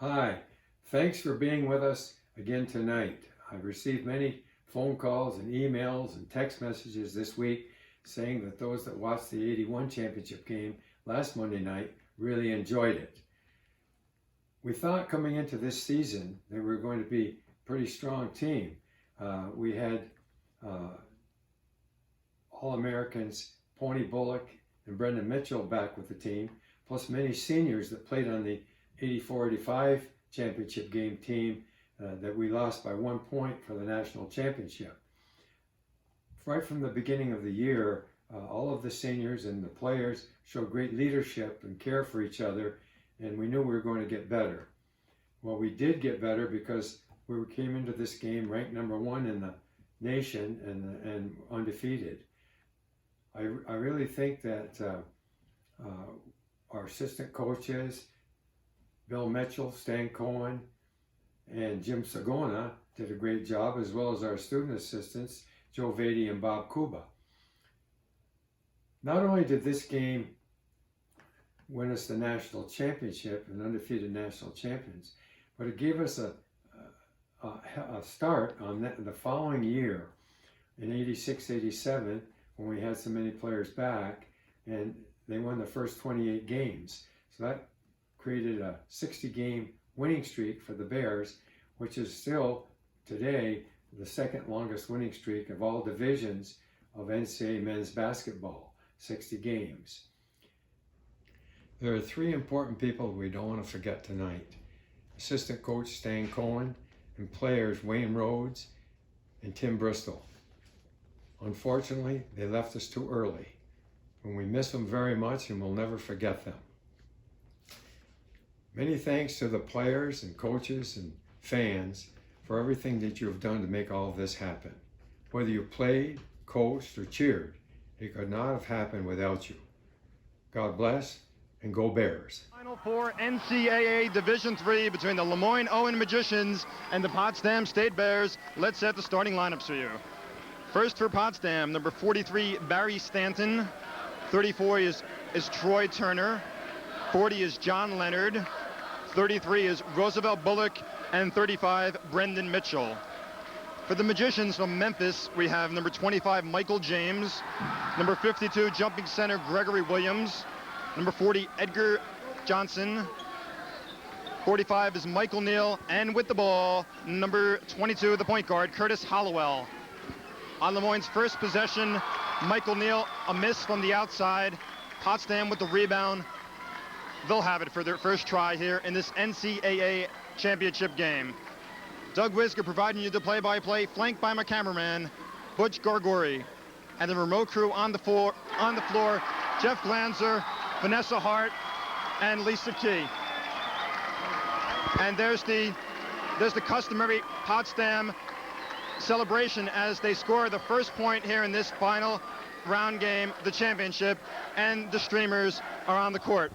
Hi, thanks for being with us again tonight. I've received many phone calls and emails and text messages this week saying that those that watched the '81 championship game last Monday night really enjoyed it. We thought coming into this season that we were going to be a pretty strong team. We had All-Americans Pony Bullock and Brendan Mitchell back with the team, plus many seniors that played on the '84-'85 championship game team that we lost by 1 point for the national championship. Right from the beginning of the year, all of the seniors and the players showed great leadership and care for each other, and we knew we were going to get better. Well, we did get better because we came into this game ranked number 1 in the nation and undefeated. I really think that our assistant coaches, Bill Mitchell, Stan Cohen, and Jim Sagona did a great job, as well as our student assistants, Joe Vady and Bob Kuba. Not only did this game win us the national championship and undefeated national champions, but it gave us a start on the following year in '86-'87 when we had so many players back, and they won the first 28 games. So that created a 60-game winning streak for the Bears, which is still today the second longest winning streak of all divisions of NCAA men's basketball, 60 games. There are 3 important people we don't want to forget tonight: assistant coach Stan Cohen and players Wayne Rhodes and Tim Bristol. Unfortunately, they left us too early, and we miss them very much and we'll never forget them. Many thanks to the players and coaches and fans for everything that you have done to make all of this happen. Whether you played, coached, or cheered, it could not have happened without you. God bless, and go Bears. Final four NCAA Division III between the Lemoyne-Owen Magicians and the Potsdam State Bears. Let's set the starting lineups for you. First for Potsdam, number 43, Barry Stanton. 34 is Troy Turner. 40 is John Leonard. 33 is Roosevelt Bullock. And 35, Brendan Mitchell. For the Magicians from Memphis, we have number 25, Michael James. Number 52, jumping center, Gregory Williams. Number 40, Edgar Johnson. 45 is Michael Neal. And with the ball, number 22, the point guard, Curtis Hollowell. On Lemoyne's first possession, Michael Neal, a miss from the outside. Potsdam with the rebound. They'll have it for their first try here in this NCAA championship game. Doug Whisker providing you the play-by-play, flanked by my cameraman, Butch Gargori. And the remote crew on the floor, Jeff Glanzer, Vanessa Hart, and Lisa Key. And there's the customary Potsdam celebration as they score the first point here in this final round game, the championship, and the streamers are on the court.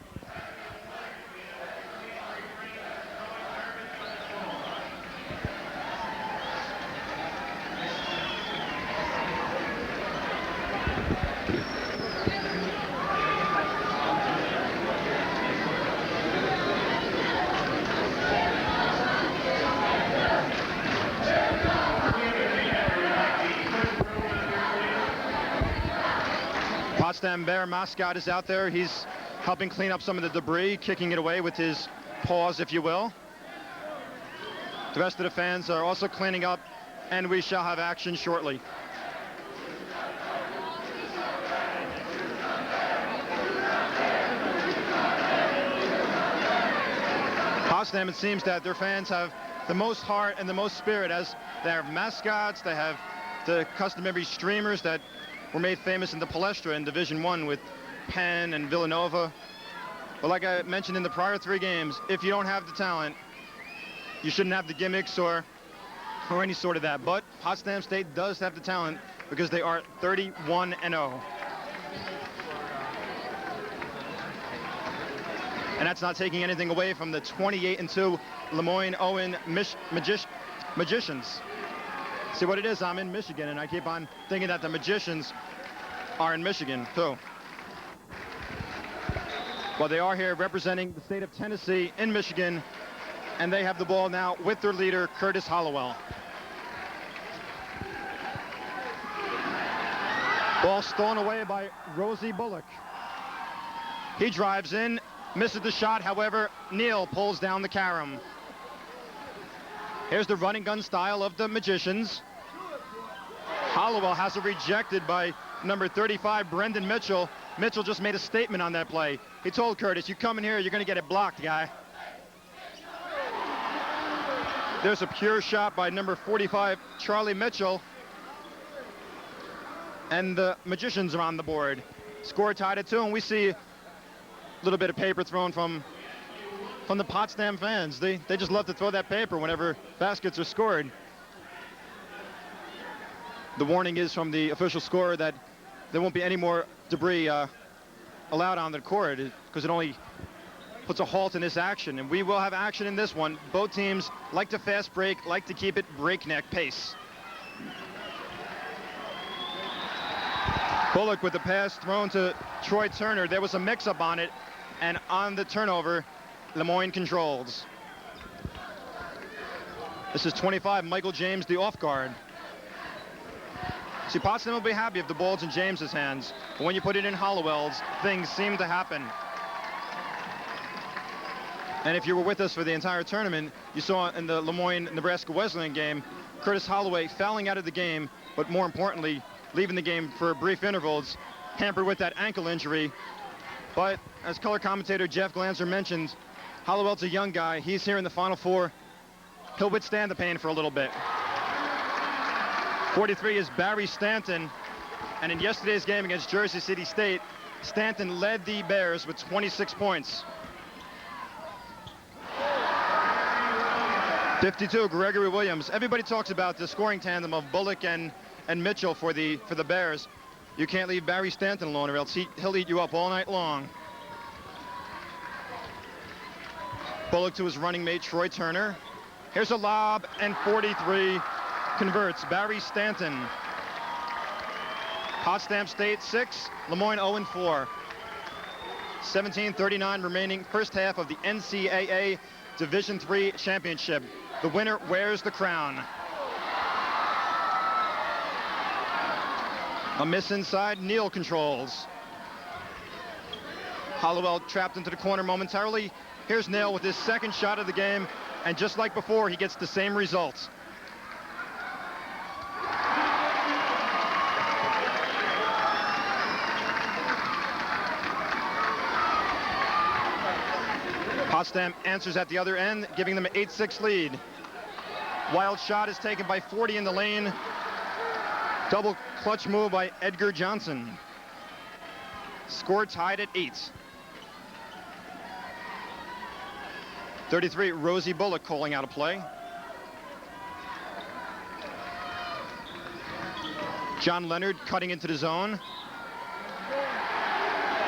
Potsdam Bear mascot is out there. He's helping clean up some of the debris, kicking it away with his paws, if you will. The rest of the fans are also cleaning up, and we shall have action shortly. Potsdam, it seems that their fans have the most heart and the most spirit, as they have mascots, they have the customary streamers that were made famous in the Palestra in Division I with Penn and Villanova. But like I mentioned in the prior 3 games, if you don't have the talent, you shouldn't have the gimmicks or any sort of that. But Potsdam State does have the talent because they are 31-0. And that's not taking anything away from the 28-2 Lemoyne-Owen Magicians. See what it is, I'm in Michigan, and I keep on thinking that the Magicians are in Michigan, too. Well, they are here representing the state of Tennessee in Michigan and they have the ball now with their leader, Curtis Hollowell. Ball stolen away by Rosie Bullock. He drives in, misses the shot, however, Neal pulls down the carom. Here's the running gun style of the Magicians. Hollowell has it rejected by number 35, Brendan Mitchell. Mitchell just made a statement on that play. He told Curtis, you come in here, you're going to get it blocked, guy. There's a pure shot by number 45, Charlie Mitchell. And the Magicians are on the board. Score tied at 2, and we see a little bit of paper thrown from the Potsdam fans. They just love to throw that paper whenever baskets are scored. The warning is from the official scorer that there won't be any more debris allowed on the court, because it only puts a halt in this action. And we will have action in this one. Both teams like to fast break, like to keep it breakneck pace. Bullock with the pass thrown to Troy Turner. There was a mix-up on it, and on the turnover, Lemoyne controls. This is 25, Michael James, the off guard. See, Potsdam will be happy if the ball's in James's hands, but when you put it in Hollowell's, things seem to happen. And if you were with us for the entire tournament, you saw in the Lemoyne-Nebraska Wesleyan game, Curtis Holloway fouling out of the game, but more importantly, leaving the game for brief intervals, hampered with that ankle injury. But as color commentator Jeff Glanzer mentioned, Hollowell's a young guy. He's here in the Final Four. He'll withstand the pain for a little bit. 43 is Barry Stanton, and in yesterday's game against Jersey City State, Stanton led the Bears with 26 points. 52, Gregory Williams. Everybody talks about the scoring tandem of Bullock and Mitchell for the Bears. You can't leave Barry Stanton alone, or else he'll eat you up all night long. Bullock to his running mate, Troy Turner. Here's a lob, and 43 converts. Barry Stanton. Potsdam State 6, Lemoyne-Owen 4. 17:39 remaining, first half of the NCAA Division III Championship. The winner wears the crown. A miss inside, Neal controls. Hollowell trapped into the corner momentarily. Here's Neal with his second shot of the game, and just like before, he gets the same result. Potsdam answers at the other end, giving them an 8-6 lead. Wild shot is taken by 40 in the lane. Double clutch move by Edgar Johnson. Score tied at 8. 33, Rosie Bullock calling out a play. John Leonard cutting into the zone.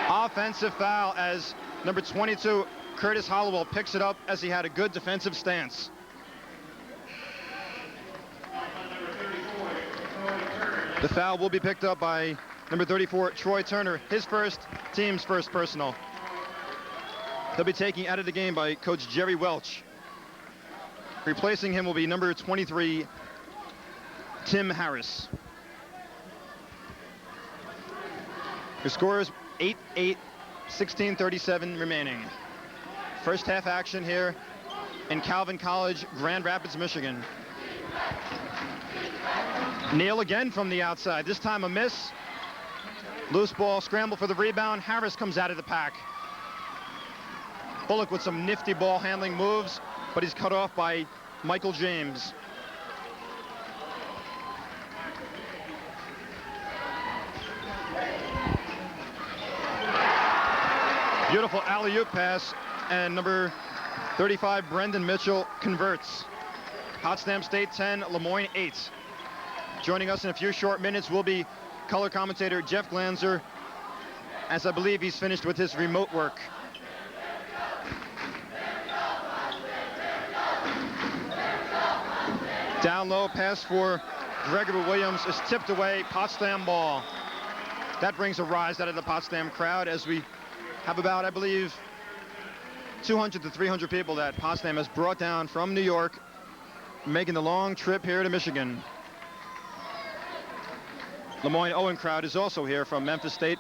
Offensive foul as number 22, Curtis Hollowell, picks it up as he had a good defensive stance. The foul will be picked up by number 34, Troy Turner, his team's first personal. He'll be taken out of the game by Coach Jerry Welch. Replacing him will be number 23, Tim Harris. The score is 8-8, 16:37 remaining. First half action here in Calvin College, Grand Rapids, Michigan. Neal again from the outside, this time a miss. Loose ball, scramble for the rebound. Harris comes out of the pack. Bullock with some nifty ball handling moves, but he's cut off by Michael James. Beautiful alley-oop pass, and number 35, Brendan Mitchell, converts. Potsdam State 10, Lemoyne 8. Joining us in a few short minutes will be color commentator Jeff Glanzer, as I believe he's finished with his remote work. Down low, pass for Gregory Williams is tipped away, Potsdam ball. That brings a rise out of the Potsdam crowd as we have about, I believe, 200 to 300 people that Potsdam has brought down from New York, making the long trip here to Michigan. Lemoyne-Owen crowd is also here from Memphis State.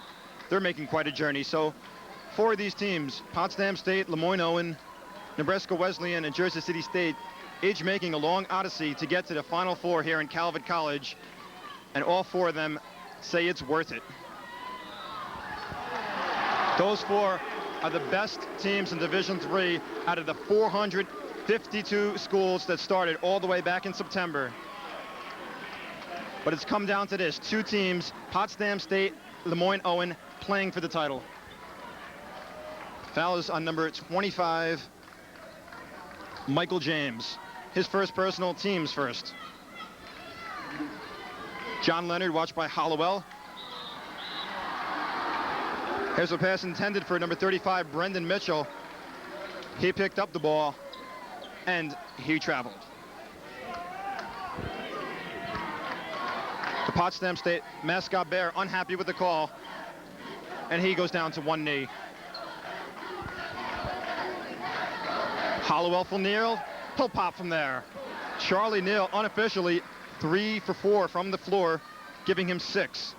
They're making quite a journey. So 4 of these teams, Potsdam State, Lemoyne-Owen, Nebraska Wesleyan, and Jersey City State, each making a long odyssey to get to the Final Four here in Calvert College. And all 4 of them say it's worth it. Those 4 are the best teams in Division III out of the 452 schools that started all the way back in September. But it's come down to this: 2 teams, Potsdam State, Lemoyne-Owen, playing for the title. Foul is on number 25, Michael James. His first personal, team's first. John Leonard, watched by Hollowell. Here's a pass intended for number 35, Brendan Mitchell. He picked up the ball, and he traveled. The Potsdam State mascot bear unhappy with the call, and he goes down to 1 knee. Hollowell for Neal. He'll pop from there. Charlie Neal unofficially 3 for 4 from the floor, giving him 6.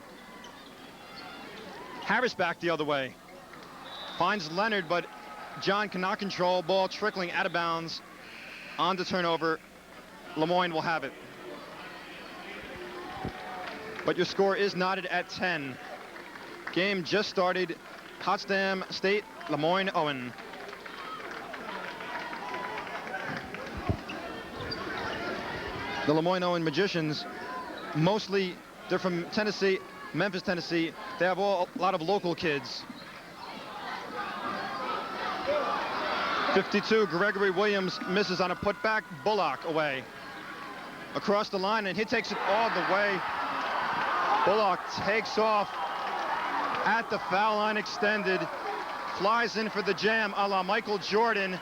Harris back the other way. Finds Leonard, but John cannot control. Ball trickling out of bounds. On the turnover, Lemoyne will have it. But your score is knotted at 10. Game just started. Potsdam State, Lemoyne-Owen. The Lemoyne-Owen Magicians, mostly they're from Tennessee, Memphis, Tennessee. They have a lot of local kids. 52, Gregory Williams misses on a putback. Bullock away. Across the line, and he takes it all the way. Bullock takes off at the foul line extended. Flies in for the jam a la Michael Jordan.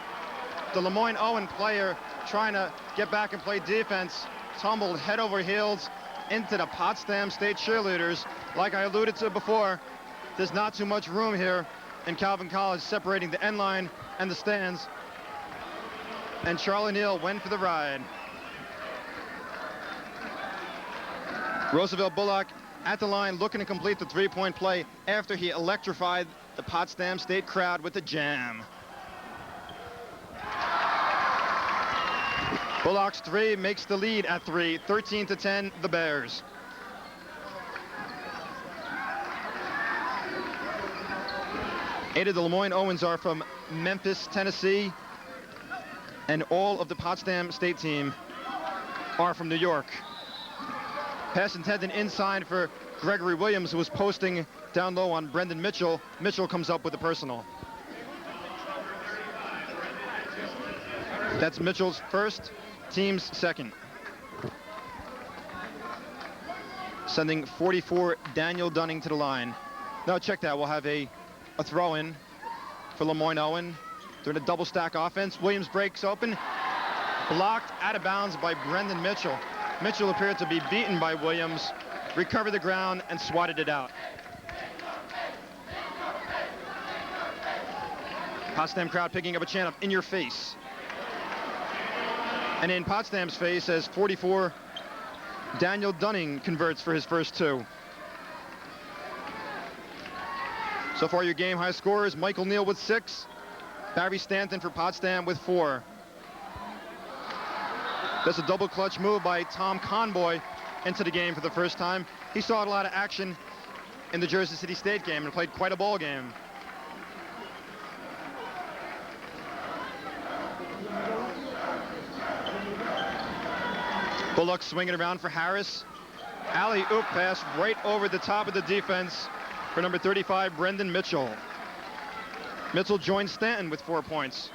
The Lemoyne-Owen player trying to get back and play defense, tumbled head over heels into the Potsdam State cheerleaders. Like I alluded to before, there's not too much room here in Calvin College separating the end line and the stands. And Charlie Neal went for the ride. Roosevelt Bullock at the line looking to complete the 3-point play after he electrified the Potsdam State crowd with the jam. Bullock's 3 makes the lead at 3, 13-10, the Bears. Eight of the Lemoyne-Owens are from Memphis, Tennessee, and all of the Potsdam State team are from New York. Pass intended inside for Gregory Williams, who was posting down low on Brendan Mitchell. Mitchell comes up with a personal. That's Mitchell's first, team's second. Sending 44, Daniel Dunning, to the line. Now check that, we'll have a throw-in for Lemoyne-Owen. They're in a double stack offense. Williams breaks open, blocked out of bounds by Brendan Mitchell. Mitchell appeared to be beaten by Williams, recovered the ground, and swatted it out. Potsdam crowd picking up a chant of "in your face." And in Potsdam's face, as 44, Daniel Dunning converts for his first 2. So far, your game high scorers: Michael Neal with 6, Barry Stanton for Potsdam with 4. That's a double clutch move by Tom Conboy into the game for the first time. He saw a lot of action in the Jersey City State game and played quite a ball game. Bullock swinging around for Harris. Alley-oop pass right over the top of the defense for number 35, Brendan Mitchell. Mitchell joins Stanton with 4 points.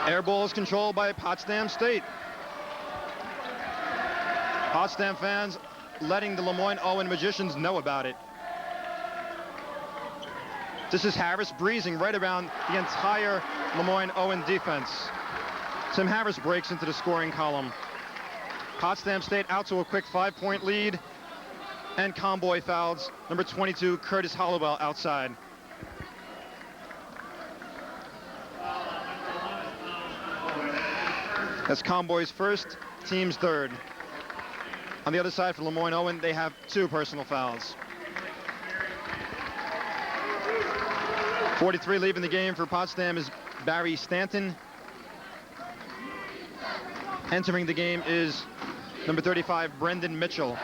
Air ball is controlled by Potsdam State. Potsdam fans letting the Lemoyne-Owen Magicians know about it. This is Harris breezing right around the entire Lemoyne-Owen defense. Tim Harris breaks into the scoring column. Potsdam State out to a quick 5-point lead. and Conboy fouls. Number 22, Curtis Hollowell, outside. That's Conboy's first, team's third. On the other side for Lemoyne-Owen, they have 2 personal fouls. 43 leaving the game for Potsdam is Barry Stanton. Entering the game is number 35, Brendan Mitchell.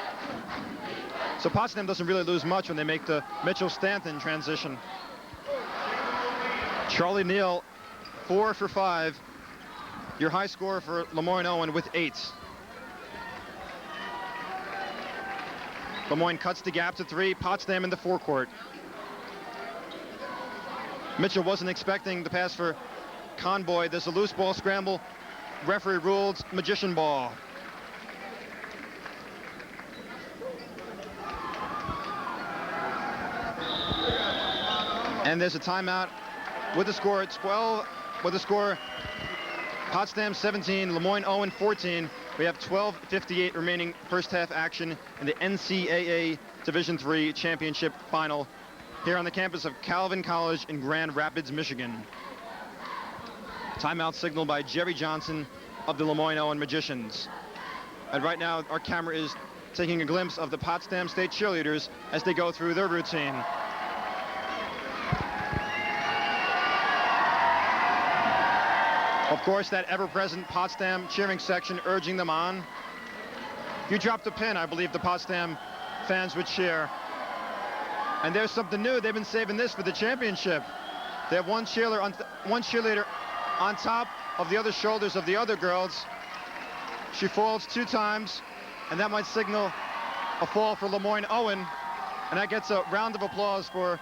So Potsdam doesn't really lose much when they make the Mitchell-Stanton transition. Charlie Neal, 4 for 5. Your high score for Lemoyne-Owen with 8. Lemoyne cuts the gap to 3. Potsdam in the forecourt. Mitchell wasn't expecting the pass for Conboy. There's a loose ball scramble. Referee ruled magician ball. And there's a timeout with the score at 12. With the score, Potsdam 17, Lemoyne-Owen 14. We have 12:58 remaining first half action in the NCAA Division III Championship Final here on the campus of Calvin College in Grand Rapids, Michigan. Timeout signaled by Jerry Johnson of the Lemoyne-Owen Magicians. And right now, our camera is taking a glimpse of the Potsdam State cheerleaders as they go through their routine. Of course, that ever-present Potsdam cheering section urging them on. If you dropped a pin, I believe the Potsdam fans would cheer. And there's something new. They've been saving this for the championship. They have one cheerleader on top of the other shoulders of the other girls. She falls 2 times, and that might signal a fall for Lemoyne-Owen. And that gets a round of applause for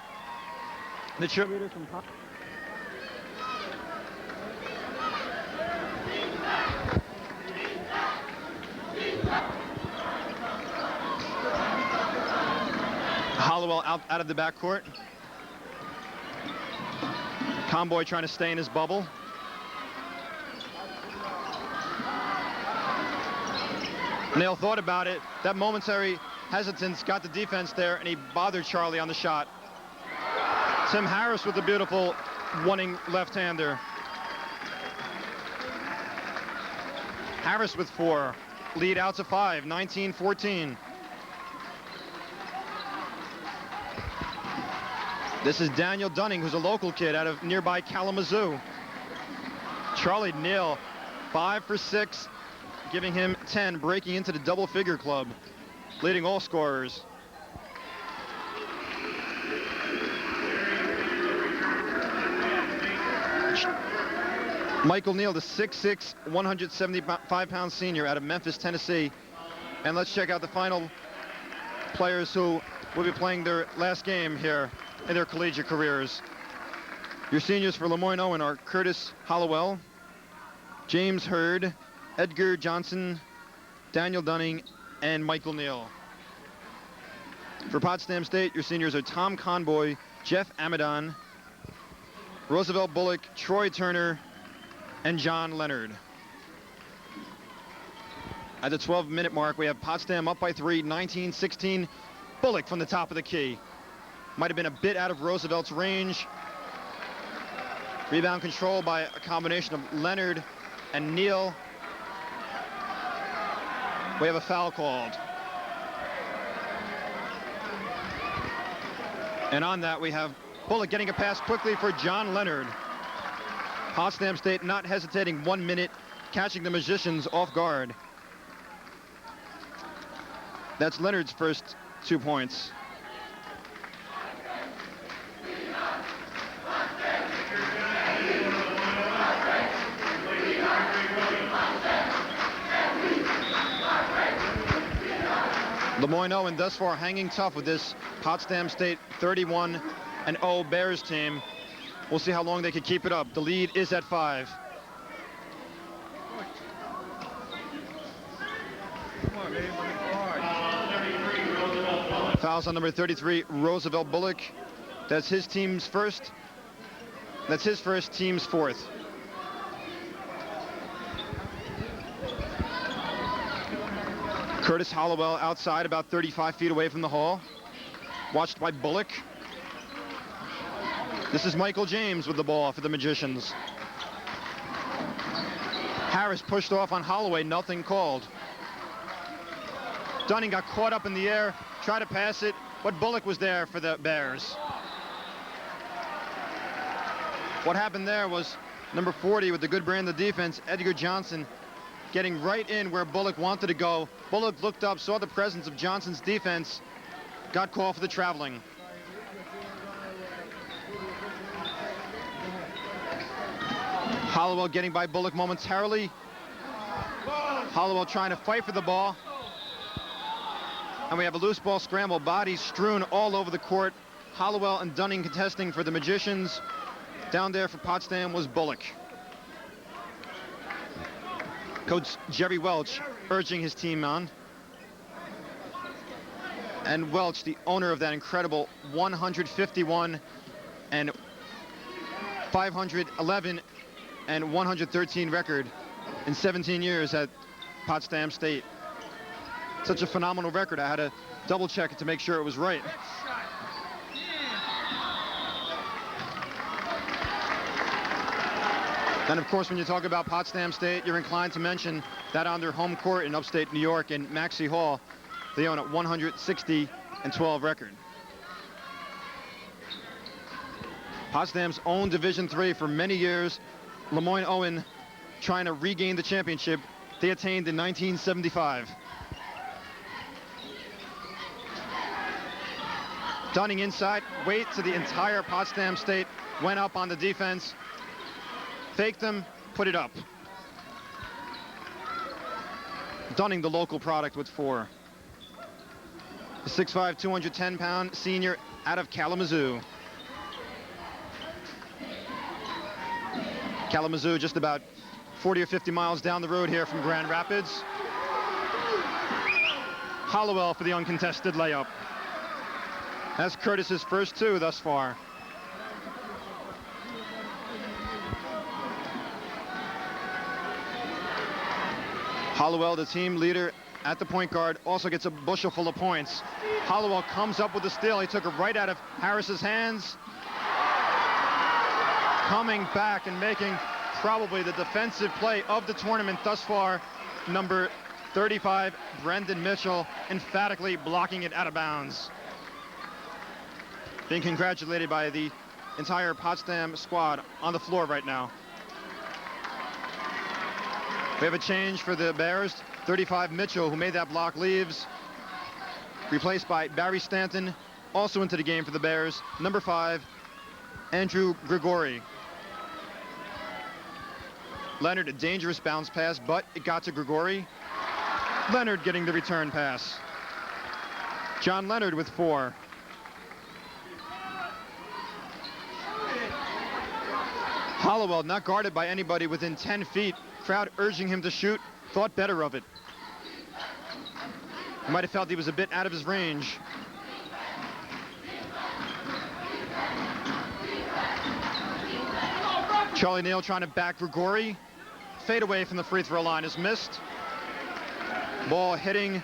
the cheerleader from Potsdam. Hollowell out of the backcourt. Conboy trying to stay in his bubble. Neal thought about it. That momentary hesitance got the defense there, and he bothered Charlie on the shot. Tim Harris with the beautiful running left-hander. Harris with 4. Lead out to 5, 19-14. This is Daniel Dunning, who's a local kid out of nearby Kalamazoo. Charlie Neal, 5 for 6, giving him 10, breaking into the double-figure club, leading all scorers. Michael Neal, the 6'6", 175-pound senior out of Memphis, Tennessee. And let's check out the final players who will be playing their last game here in their collegiate careers. Your seniors for Lemoyne-Owen are Curtis Hollowell, James Hurd, Edgar Johnson, Daniel Dunning, and Michael Neal. For Potsdam State, your seniors are Tom Conboy, Jeff Amadon, Roosevelt Bullock, Troy Turner, and John Leonard. At the 12-minute mark, we have Potsdam up by 3, 19-16. Bullock from the top of the key. Might have been a bit out of Roosevelt's range. Rebound control by a combination of Leonard and Neal. We have a foul called. And on that, we have Bullock getting a pass quickly for John Leonard. Potsdam State not hesitating 1 minute, catching the Magicians off guard. That's Leonard's first 2 points. Lemoyne-Owen thus far hanging tough with this Potsdam State 31-0 Bears team. We'll see how long they can keep it up. The lead is at 5. Fouls on number 33, Roosevelt Bullock. That's his team's first. That's his first, team's 4th. Curtis Hollowell outside, about 35 feet away from the hall, watched by Bullock. This is Michael James with the ball for the Magicians. Harris pushed off on Holloway, nothing called. Dunning got caught up in the air, tried to pass it, but Bullock was there for the Bears. What happened there was number 40 with the good brand of defense, Edgar Johnson, getting right in where Bullock wanted to go. Bullock looked up, saw the presence of Johnson's defense, got called for the traveling. Hollowell getting by Bullock momentarily. Hollowell trying to fight for the ball. And we have a loose ball scramble, bodies strewn all over the court. Hollowell and Dunning contesting for the Magicians. Down there for Potsdam was Bullock. Coach Jerry Welch urging his team on. And Welch, the owner of that incredible 151 and 511 and 113 record in 17 years at Potsdam State. Such a phenomenal record. I had to double check it to make sure it was right. Then, of course, when you talk about Potsdam State, you're inclined to mention that on their home court in upstate New York in Maxey Hall, they own a 160-12 record. Potsdam's owned Division III for many years. Lemoyne-Owen trying to regain the championship they attained in 1975. Dunning inside, wait to the entire Potsdam State went up on the defense. Faked them, put it up. Dunning, the local product, with 4. The 6'5", 210-pound senior out of Kalamazoo. Kalamazoo just about 40 or 50 miles down the road here from Grand Rapids. Hollowell for the uncontested layup. That's Curtis's first 2 thus far. Hollowell, the team leader at the point guard, also gets a bushel full of points. Hollowell comes up with the steal. He took it right out of Harris's hands. Coming back and making probably the defensive play of the tournament thus far, number 35, Brendan Mitchell, emphatically blocking it out of bounds. Being congratulated by the entire Potsdam squad on the floor right now. We have a change for the Bears. 35, Mitchell, who made that block, leaves. Replaced by Barry Stanton, also into the game for the Bears. Number 5, Andrew Grigori. Leonard, a dangerous bounce pass, but it got to Grigori. Leonard getting the return pass. John Leonard with 4. Hollowell not guarded by anybody within 10 feet. Crowd urging him to shoot, thought better of it. He might have felt he was a bit out of his range. Charlie Neal trying to back Grigori. Fade away from the free throw line is missed. Ball hitting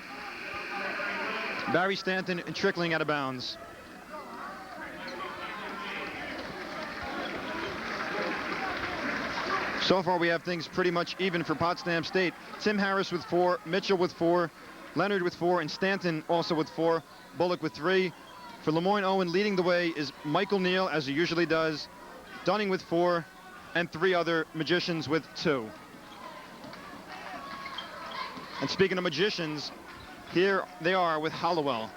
Barry Stanton and trickling out of bounds. So far, we have things pretty much even for Potsdam State. Tim Harris with 4, Mitchell with 4, Leonard with 4, and Stanton also with 4, Bullock with 3. For Lemoyne-Owen, leading the way is Michael Neal, as he usually does, Dunning with 4, and 3 other Magicians with 2. And speaking of Magicians, here they are with Hollowell.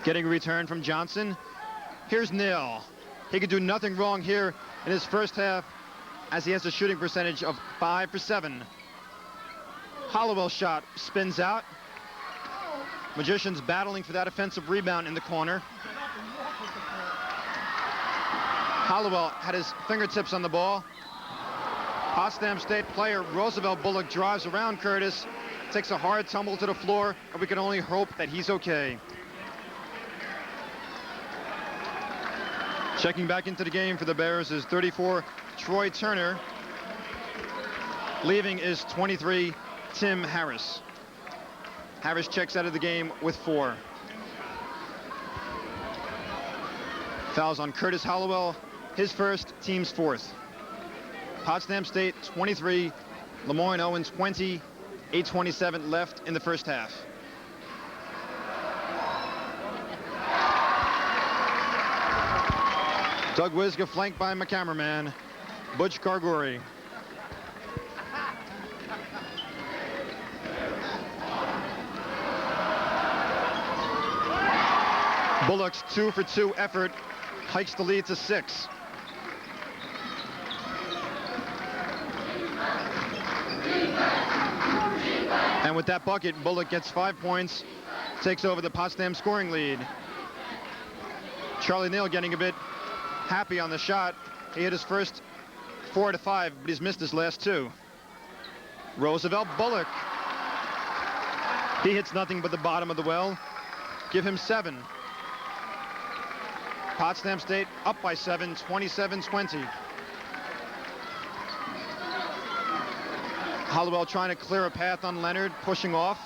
Getting a return from Johnson. Here's Neal. He could do nothing wrong here in his first half, as he has a shooting percentage of 5 for 7. Hollowell shot spins out. Magicians battling for that offensive rebound in the corner. Hollowell had his fingertips on the ball. Potsdam State player Roosevelt Bullock drives around Curtis, takes a hard tumble to the floor, and we can only hope that he's okay. Checking back into the game for the Bears is 34, Troy Turner. Leaving is 23, Tim Harris. Harris checks out of the game with 4. Fouls on Curtis Hollowell, his first, team's 4th. Potsdam State 23, Lemoyne-Owen 20, 8:27 left in the first half. Doug Wiska flanked by my cameraman, Butch Gargori. Bullock's 2-for-2 effort hikes the lead to 6. And with that bucket, Bullock gets 5 points, takes over the Potsdam scoring lead. Charlie Neal getting a bit happy on the shot. He hit his first 4 out of 5, but he's missed his last 2. Roosevelt Bullock. He hits nothing but the bottom of the well. Give him 7. Potsdam State up by 7, 27-20. Hollowell trying to clear a path on Leonard, pushing off.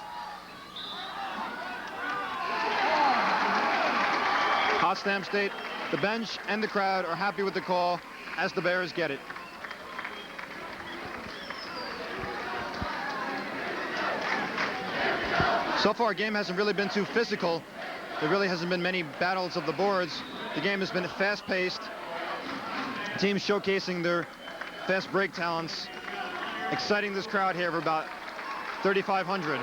Potsdam State, the bench and the crowd are happy with the call as the Bears get it. So far, our game hasn't really been too physical. There really hasn't been many battles of the boards. The game has been fast-paced. Teams showcasing their fast break talents, exciting this crowd here of about 3,500.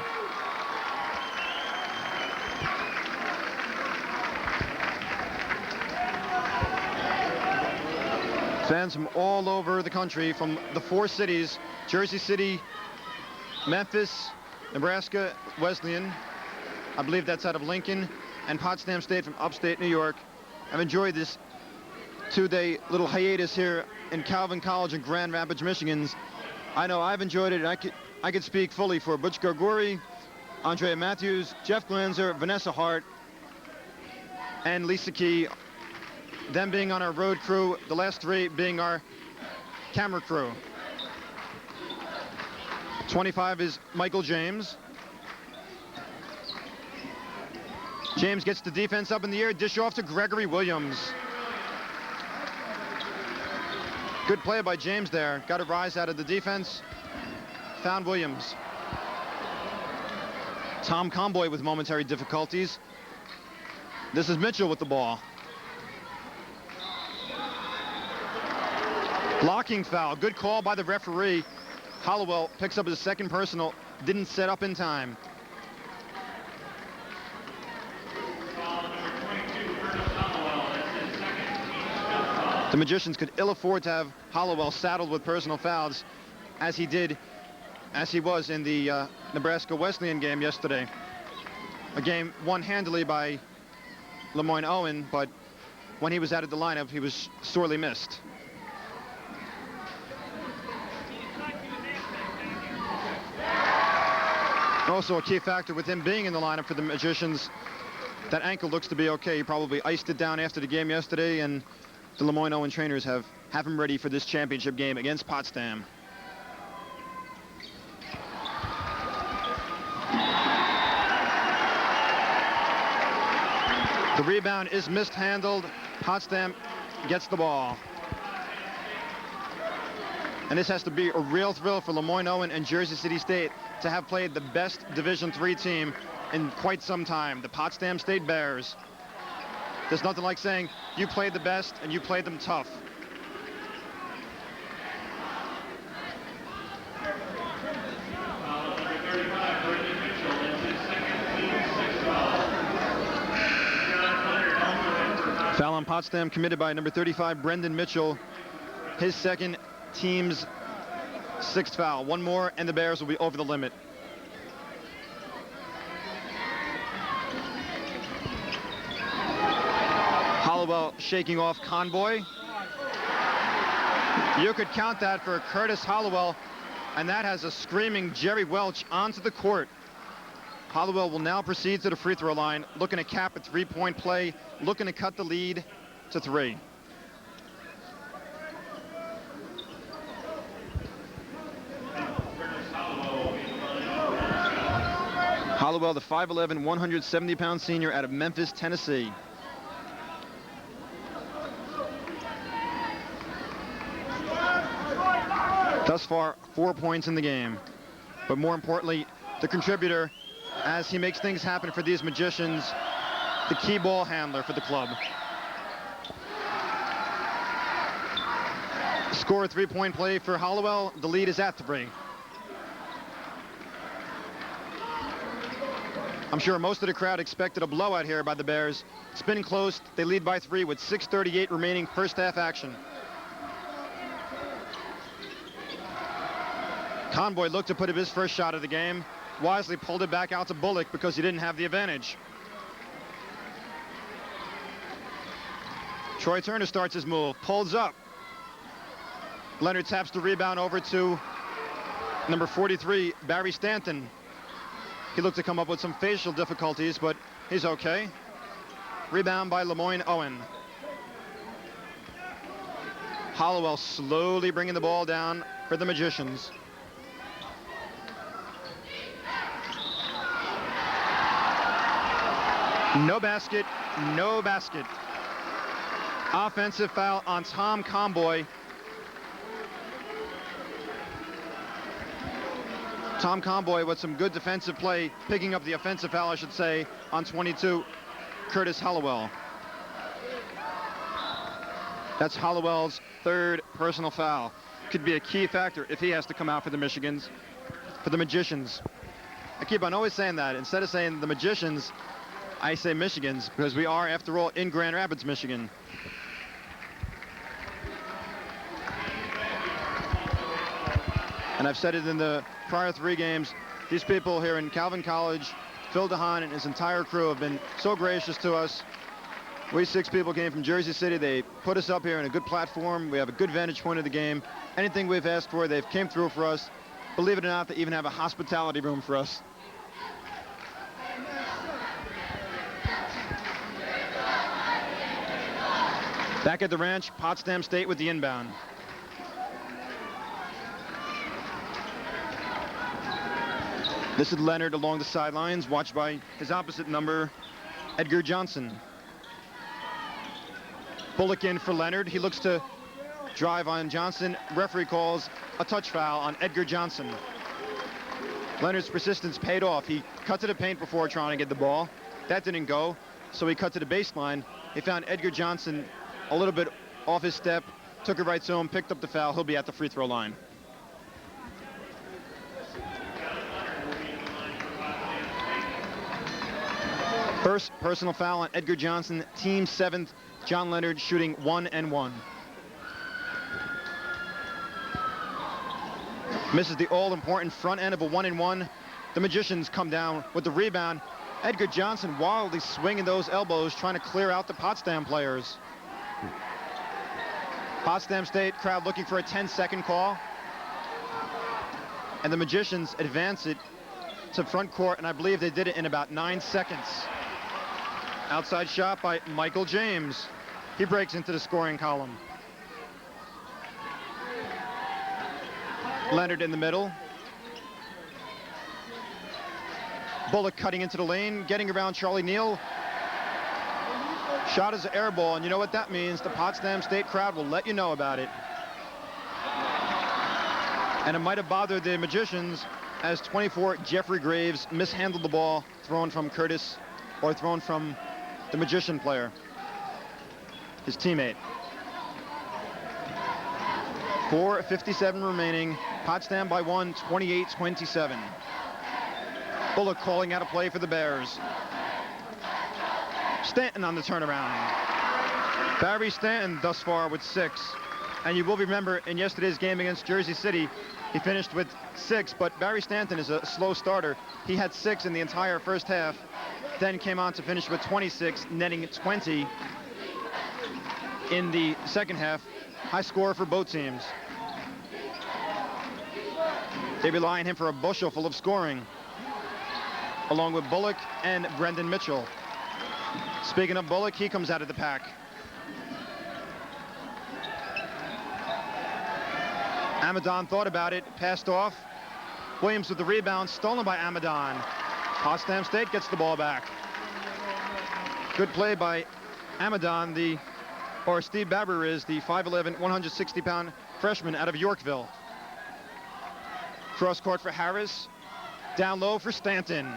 Fans from all over the country, from the 4 cities, Jersey City, Memphis, Nebraska, Wesleyan, I believe that's out of Lincoln, and Potsdam State from upstate New York. I've enjoyed this 2-day little hiatus here in Calvin College in Grand Rapids, Michigan. I know I've enjoyed it, and I could speak fully for Butch Gargori, Andrea Matthews, Jeff Glanzer, Vanessa Hart, and Lisa Key. Them being on our road crew, the last 3 being our camera crew. 25 is Michael James. James gets the defense up in the air, dish off to Gregory Williams. Good play by James there. Got a rise out of the defense. Found Williams. Tom Comboy with momentary difficulties. This is Mitchell with the ball. Blocking foul. Good call by the referee. Hollowell picks up his second personal. Didn't set up in time. The Magicians could ill afford to have Hollowell saddled with personal fouls, as he was in the Nebraska Wesleyan game yesterday. A game won handily by Lemoyne-Owen, but when he was out of the lineup, he was sorely missed. Also a key factor with him being in the lineup for the Magicians, that ankle looks to be okay. He probably iced it down after the game yesterday, and the Lemoyne-Owen trainers have him ready for this championship game against Potsdam. The rebound is mishandled. Potsdam gets the ball. And this has to be a real thrill for Lemoyne-Owen and Jersey City State to have played the best Division III team in quite some time, the Potsdam State Bears. There's nothing like saying you played the best and you played them tough. Foul on Potsdam committed by number 35, Brendan Mitchell. His second, team's 6th foul. One more and the Bears will be over the limit. Hollowell shaking off Convoy. You could count that for Curtis Hollowell, and that has a screaming Jerry Welch onto the court. Hollowell will now proceed to the free throw line, looking to cap a 3-point play, looking to cut the lead to 3. Hollowell, the 5'11", 170-pound senior out of Memphis, Tennessee. Thus far, 4 points in the game. But more importantly, the contributor, as he makes things happen for these Magicians, the key ball handler for the club. Score a three-point play for Hollowell. The lead is at 3. I'm sure most of the crowd expected a blowout here by the Bears. It's been close. They lead by 3 with 6:38 remaining first half action. Conboy looked to put up his first shot of the game. Wisely pulled it back out to Bullock because he didn't have the advantage. Troy Turner starts his move, pulls up. Leonard taps the rebound over to number 43, Barry Stanton. He looked to come up with some facial difficulties, but he's okay. Rebound by Lemoyne-Owen. Hollowell slowly bringing the ball down for the Magicians. No basket, no basket. Offensive foul on Tom Conboy. Tom Conboy with some good defensive play, picking up the offensive foul, I should say, on 22, Curtis Hollowell. That's Hollowell's 3rd personal foul. Could be a key factor if he has to come out for the Magicians. I keep on always saying that. Instead of saying the Magicians, I say Michigans, because we are, after all, in Grand Rapids, Michigan. And I've said it in the prior 3 games, these people here in Calvin College, Phil DeHaan and his entire crew have been so gracious to us. We 6 people came from Jersey City. They put us up here in a good platform. We have a good vantage point of the game. Anything we've asked for, they've came through for us. Believe it or not, they even have a hospitality room for us. Back at the ranch, Potsdam State with the inbound. This is Leonard along the sidelines, watched by his opposite number, Edgar Johnson. Bullock in for Leonard. He looks to drive on Johnson. Referee calls a touch foul on Edgar Johnson. Leonard's persistence paid off. He cut to the paint before trying to get the ball. That didn't go, so he cut to the baseline. He found Edgar Johnson a little bit off his step, took it right to him, picked up the foul. He'll be at the free throw line. First personal foul on Edgar Johnson, team 7th. John Leonard shooting 1 and 1. Misses the all-important front end of a 1 and 1. The Magicians come down with the rebound. Edgar Johnson wildly swinging those elbows, trying to clear out the Potsdam players. Potsdam State crowd looking for a 10-second call. And the Magicians advance it to front court, and I believe they did it in about 9 seconds. Outside shot by Michael James. He breaks into the scoring column. Leonard in the middle. Bullock cutting into the lane, getting around Charlie Neal. Shot is an air ball, and you know what that means. The Potsdam State crowd will let you know about it. And it might have bothered the Magicians as 24, Jeffrey Graves, mishandled the ball thrown from Curtis, or thrown from the Magician player, his teammate. 4:57 remaining. Potsdam by 1, 28-27. Bullock calling out a play for the Bears. Stanton on the turnaround. Barry Stanton thus far with 6. And you will remember in yesterday's game against Jersey City, he finished with 6, but Barry Stanton is a slow starter. He had 6 in the entire first half, then came on to finish with 26, netting 20 in the second half. High score for both teams. They rely on him for a bushel full of scoring, along with Bullock and Brendan Mitchell. Speaking of Bullock, he comes out of the pack. Amadon thought about it, passed off. Williams with the rebound, stolen by Amadon. Potsdam State gets the ball back. Good play by Amadon, Steve Babber is the 5'11", 160-pound freshman out of Yorkville. Cross court for Harris. Down low for Stanton.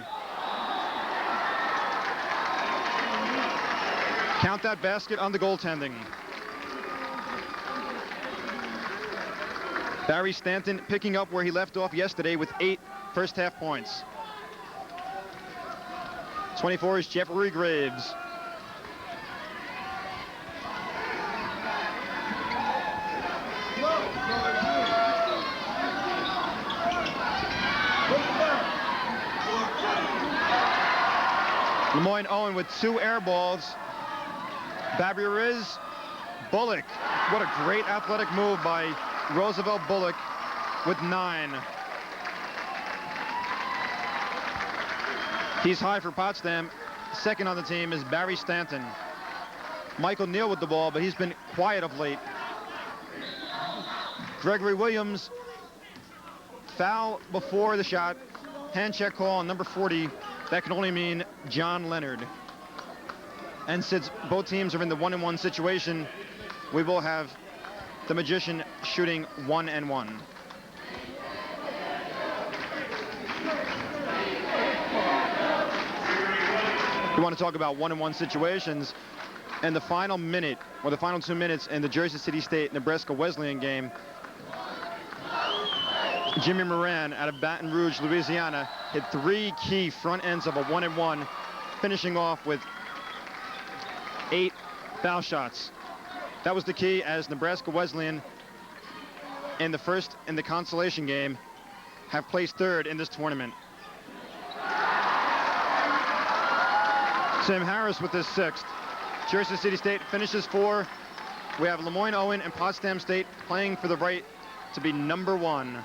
Count that basket on the goaltending. Barry Stanton picking up where he left off yesterday with 8 first half points. 24 is Jeffrey Graves. Lemoyne-Owen with 2 air balls. Babber is Bullock. What a great athletic move by Roosevelt Bullock with 9. He's high for Potsdam. Second on the team is Barry Stanton. Michael Neal with the ball, but he's been quiet of late. Gregory Williams, foul before the shot. Hand check call on number 40. That can only mean John Leonard. And since both teams are in the 1-and-1 situation, we will have the Magician shooting 1-and-1. You want to talk about 1-and-1 situations, and the final minute, or the final 2 minutes in the Jersey City State-Nebraska Wesleyan game, Jimmy Moran out of Baton Rouge, Louisiana, hit 3 key front ends of a 1-and-1, finishing off with 8 foul shots. That was the key, as Nebraska Wesleyan in the consolation game have placed 3rd in this tournament. Sam Harris with his 6th. Jersey City State finishes 4. We have Lemoyne-Owen and Potsdam State playing for the right to be number 1.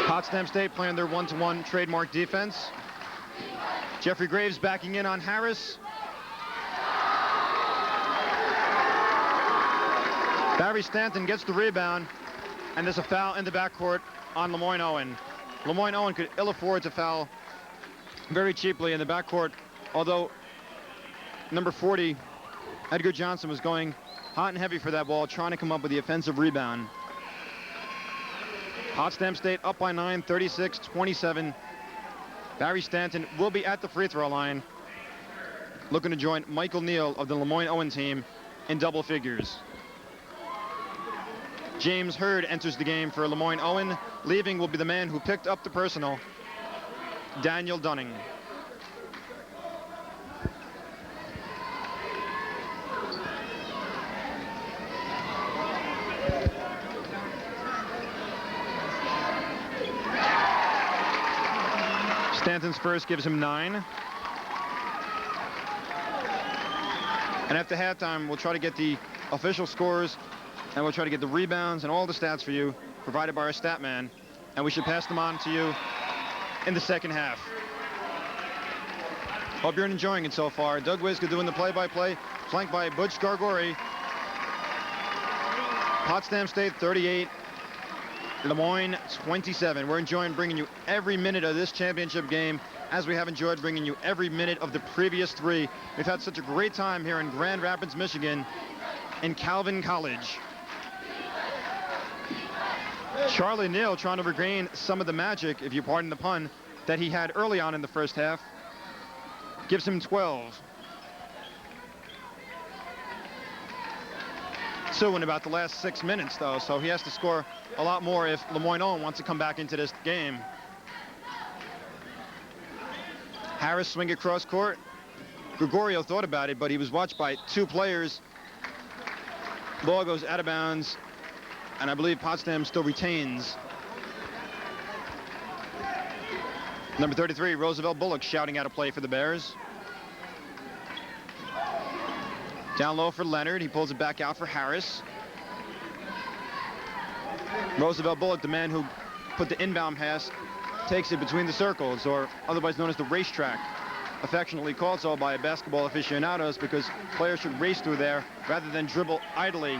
Potsdam State playing their 1-to-1 trademark defense. Jeffrey Graves backing in on Harris. Barry Stanton gets the rebound, and there's a foul in the backcourt on Lemoyne-Owen. Lemoyne-Owen could ill afford to foul very cheaply in the backcourt, although number 40, Edgar Johnson, was going hot and heavy for that ball, trying to come up with the offensive rebound. Potsdam State up by 9, 36-27. Barry Stanton will be at the free throw line, looking to join Michael Neal of the Lemoyne-Owen team in double figures. James Hurd enters the game for Lemoyne-Owen. Leaving will be the man who picked up the personal, Daniel Dunning. Stanton's first gives him 9. And after halftime, we'll try to get the official scores, and we'll try to get the rebounds and all the stats for you, provided by our stat man. And we should pass them on to you in the second half. Hope you're enjoying it so far. Doug Wiska doing the play-by-play, flanked by Butch Gargori. Potsdam State 38. Lemoyne 27. We're enjoying bringing you every minute of this championship game, as we have enjoyed bringing you every minute of the previous 3. We've had such a great time here in Grand Rapids, Michigan, in Calvin College. Charlie Neal trying to regain some of the magic, if you pardon the pun, that he had early on in the first half. Gives him 12. So in about the last 6 minutes, though, so he has to score a lot more if Lemoyne-Owen wants to come back into this game. Harris swing across court. Gregorio thought about it, but he was watched by 2 players. Ball goes out of bounds, and I believe Potsdam still retains. Number 33, Roosevelt Bullock, shouting out a play for the Bears. Down low for Leonard. He pulls it back out for Harris. Roosevelt Bullock, the man who put the inbound pass, takes it between the circles, or otherwise known as the racetrack. Affectionately called so by basketball aficionados, because players should race through there rather than dribble idly.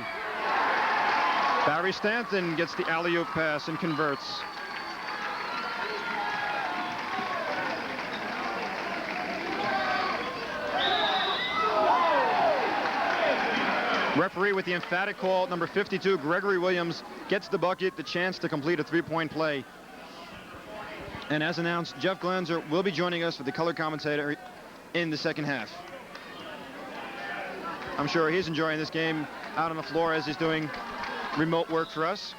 Barry Stanton gets the alley-oop pass and converts. Referee with the emphatic call, number 52, Gregory Williams, gets the bucket, the chance to complete a three-point play. And as announced, Jeff Glanzer will be joining us for the color commentator in the second half. I'm sure he's enjoying this game out on the floor as he's doing remote work for us.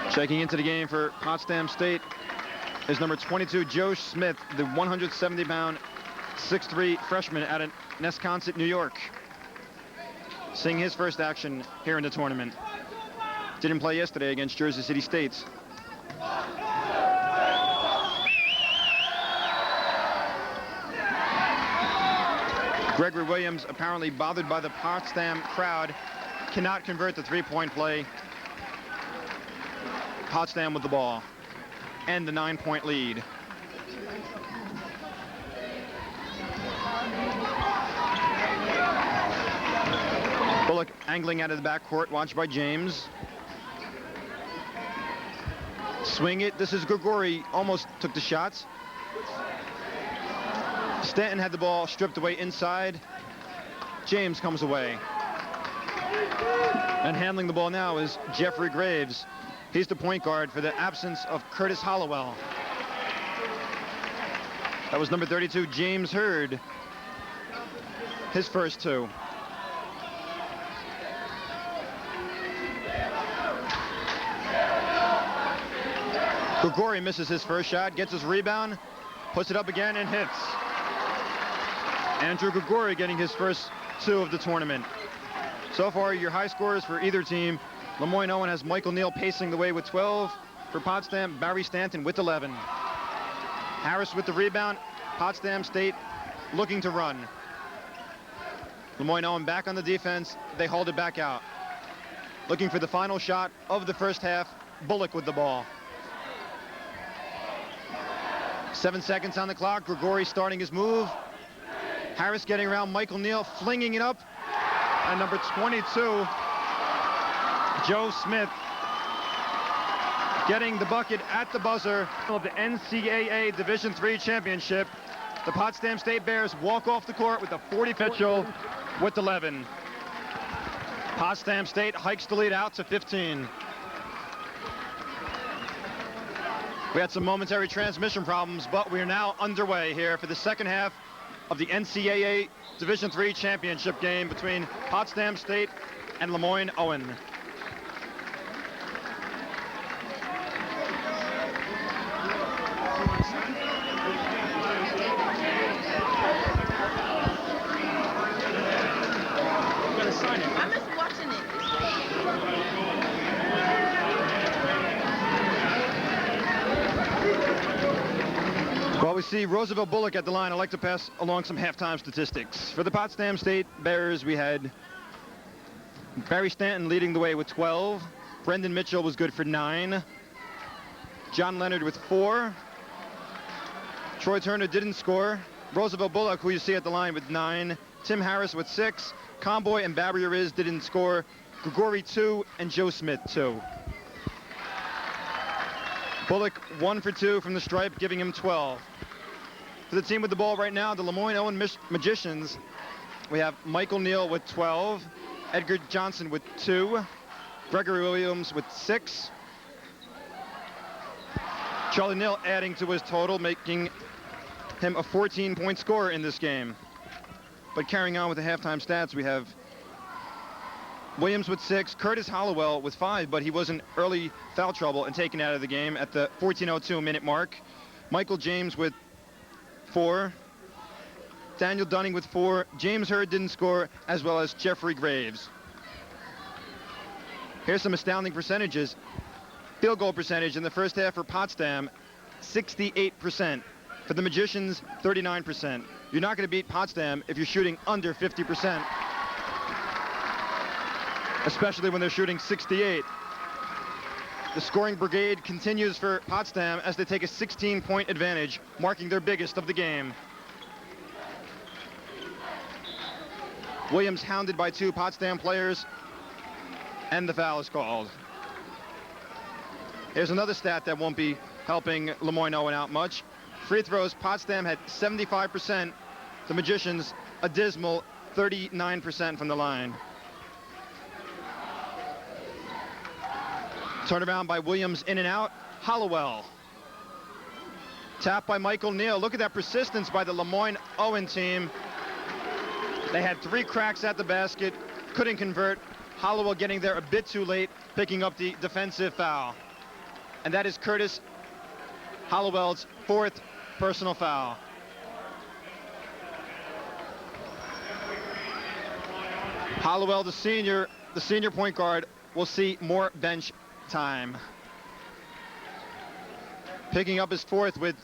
Checking into the game for Potsdam State is number 22, Joe Smith, the 170-pound, 6'3" freshman out of Nesconset, New York. Seeing his first action here in the tournament. Didn't play yesterday against Jersey City State. Gregory Williams, apparently bothered by the Potsdam crowd, cannot convert the three-point play. Potsdam with the ball and the 9-point lead. Bullock angling out of the backcourt, watched by James. Swing it. This is Grigori. Almost took the shots. Stanton had the ball stripped away inside. James comes away. And handling the ball now is Jeffrey Graves. He's the point guard for the absence of Curtis Hollowell. That was number 32, James Hurd. His first two. Grigori misses his first shot, gets his rebound, puts it up again and hits. Andrew Grigori getting his first two of the tournament. So far, your high scorers for either team. Lemoyne-Owen has Michael Neal pacing the way with 12. For Potsdam, Barry Stanton with 11. Harris with the rebound. Potsdam State looking to run. Lemoyne-Owen back on the defense. They hold it back out. Looking for the final shot of the first half. Bullock with the ball. 7 seconds on the clock. Grigori starting his move. Harris getting around Michael Neal, flinging it up. And number 22, Joe Smith, getting the bucket at the buzzer of the NCAA Division III championship. The Potsdam State Bears walk off the court with a 40 Mitchell with 11. Potsdam State hikes the lead out to 15. We had some momentary transmission problems, but we are now underway here for the second half of the NCAA Division III championship game between Potsdam State and Lemoyne-Owen. I'm just watching it. Well, we see Roosevelt Bullock at the line. I'd like to pass along some halftime statistics. For the Potsdam State Bears, we had Barry Stanton leading the way with 12. Brendan Mitchell was good for 9. John Leonard with 4. Troy Turner didn't score. Roosevelt Bullock, who you see at the line, with 9. Tim Harris with 6. Comboy and Barrier didn't score. Grigori 2 and Joe Smith 2. Bullock 1 for 2 from the stripe, giving him 12. For the team with the ball right now, the Lemoyne-Owen Magicians, we have Michael Neal with 12, Edgar Johnson with 2, Gregory Williams with 6. Charlie Neal adding to his total, making him a 14-point scorer in this game. But carrying on with the halftime stats, we have Williams with 6, Curtis Hollowell with 5, but he was in early foul trouble and taken out of the game at the 14:02 minute mark. Michael James with 4, Daniel Dunning with 4, James Hurd didn't score, as well as Jeffrey Graves. Here's some astounding percentages. Field goal percentage in the first half for Potsdam, 68%. For the Magicians, 39%. You're not going to beat Potsdam if you're shooting under 50%. Especially when they're shooting 68. The scoring brigade continues for Potsdam as they take a 16-point advantage, marking their biggest of the game. Williams hounded by 2 Potsdam players, and the foul is called. Here's another stat that won't be helping Lemoyne-Owen out much. Free throws, Potsdam had 75%. The Magicians, a dismal 39% from the line. Turnaround by Williams, in and out. Hollowell. Tap by Michael Neal. Look at that persistence by the Lemoyne-Owen team. They had 3 cracks at the basket, couldn't convert. Hollowell getting there a bit too late, picking up the defensive foul. And that is Curtis Hollowell's 4th personal foul. Hollowell, the senior point guard, will see more bench time. Picking up his 4th with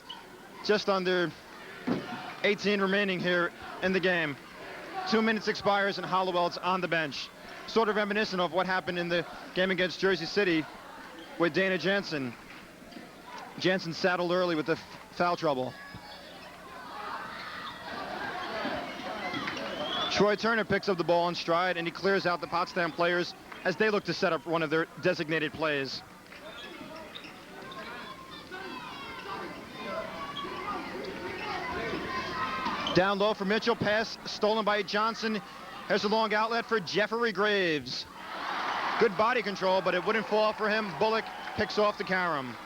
just under 18 remaining here in the game. 2 minutes expires and Hollowell's on the bench. Sort of reminiscent of what happened in the game against Jersey City with Dana Jansen. Jansen saddled early with the foul trouble. Troy Turner picks up the ball in stride and he clears out the Potsdam players as they look to set up one of their designated plays. Down low for Mitchell, pass stolen by Johnson. Here's a long outlet for Jeffrey Graves. Good body control, but it wouldn't fall for him. Bullock picks off the carom.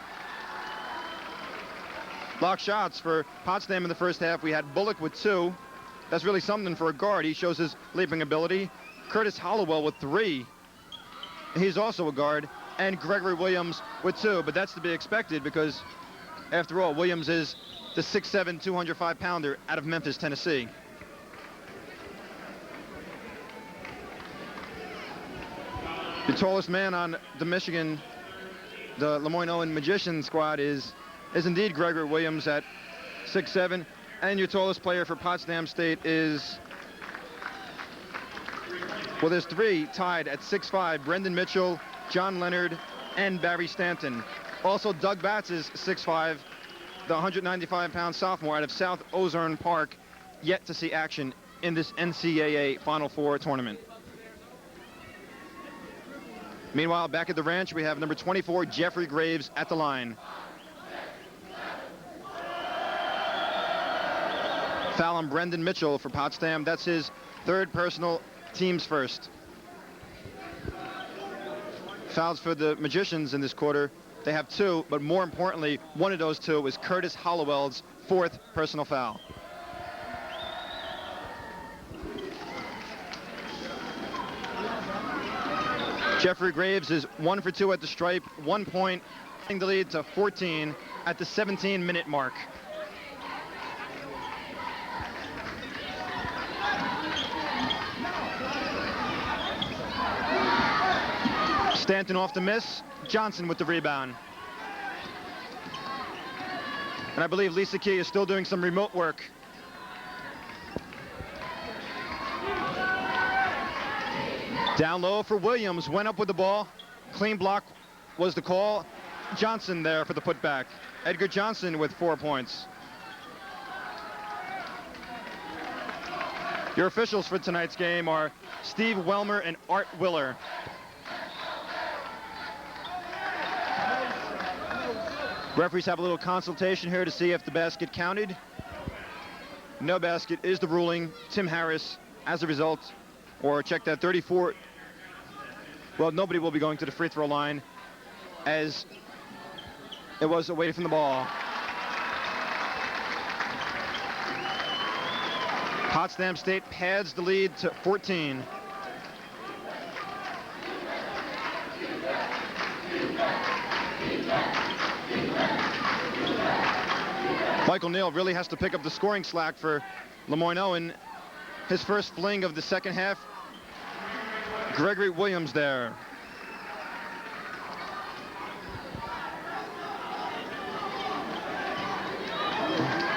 Block shots for Potsdam in the first half. We had Bullock with 2. That's really something for a guard. He shows his leaping ability. Curtis Hollowell with 3. He's also a guard. And Gregory Williams with 2. But that's to be expected because, after all, Williams is the 6'7", 205-pounder out of Memphis, Tennessee. The tallest man on the Lemoyne-Owen Magician squad is indeed Gregory Williams at 6'7", and your tallest player for Potsdam State is, well, there's 3 tied at 6'5", Brendan Mitchell, John Leonard, and Barry Stanton. Also, Doug Batts is 6'5", the 195-pound sophomore out of South Ozarn Park, yet to see action in this NCAA Final Four tournament. Meanwhile, back at the ranch, we have number 24, Jeffrey Graves, at the line. Foul on Brendan Mitchell for Potsdam. That's his 3rd personal, team's first. Fouls for the Magicians in this quarter. They have 2, but more importantly, one of those 2 is Curtis Hollowell's 4th personal foul. Jeffrey Graves is 1 for 2 at the stripe, 1 point, the lead to 14 at the 17-minute mark. Stanton off the miss, Johnson with the rebound. And I believe Lisa Key is still doing some remote work. Down low for Williams, went up with the ball. Clean block was the call. Johnson there for the putback. Edgar Johnson with 4 points. Your officials for tonight's game are Steve Welmer and Art Willer. Referees have a little consultation here to see if the basket counted. No basket is the ruling. Tim Harris, as a result, or check that 34. Well, nobody will be going to the free throw line as it was away from the ball. Potsdam State pads the lead to 14. Michael Neal really has to pick up the scoring slack for Lemoyne-Owen. His first fling of the second half. Gregory Williams there.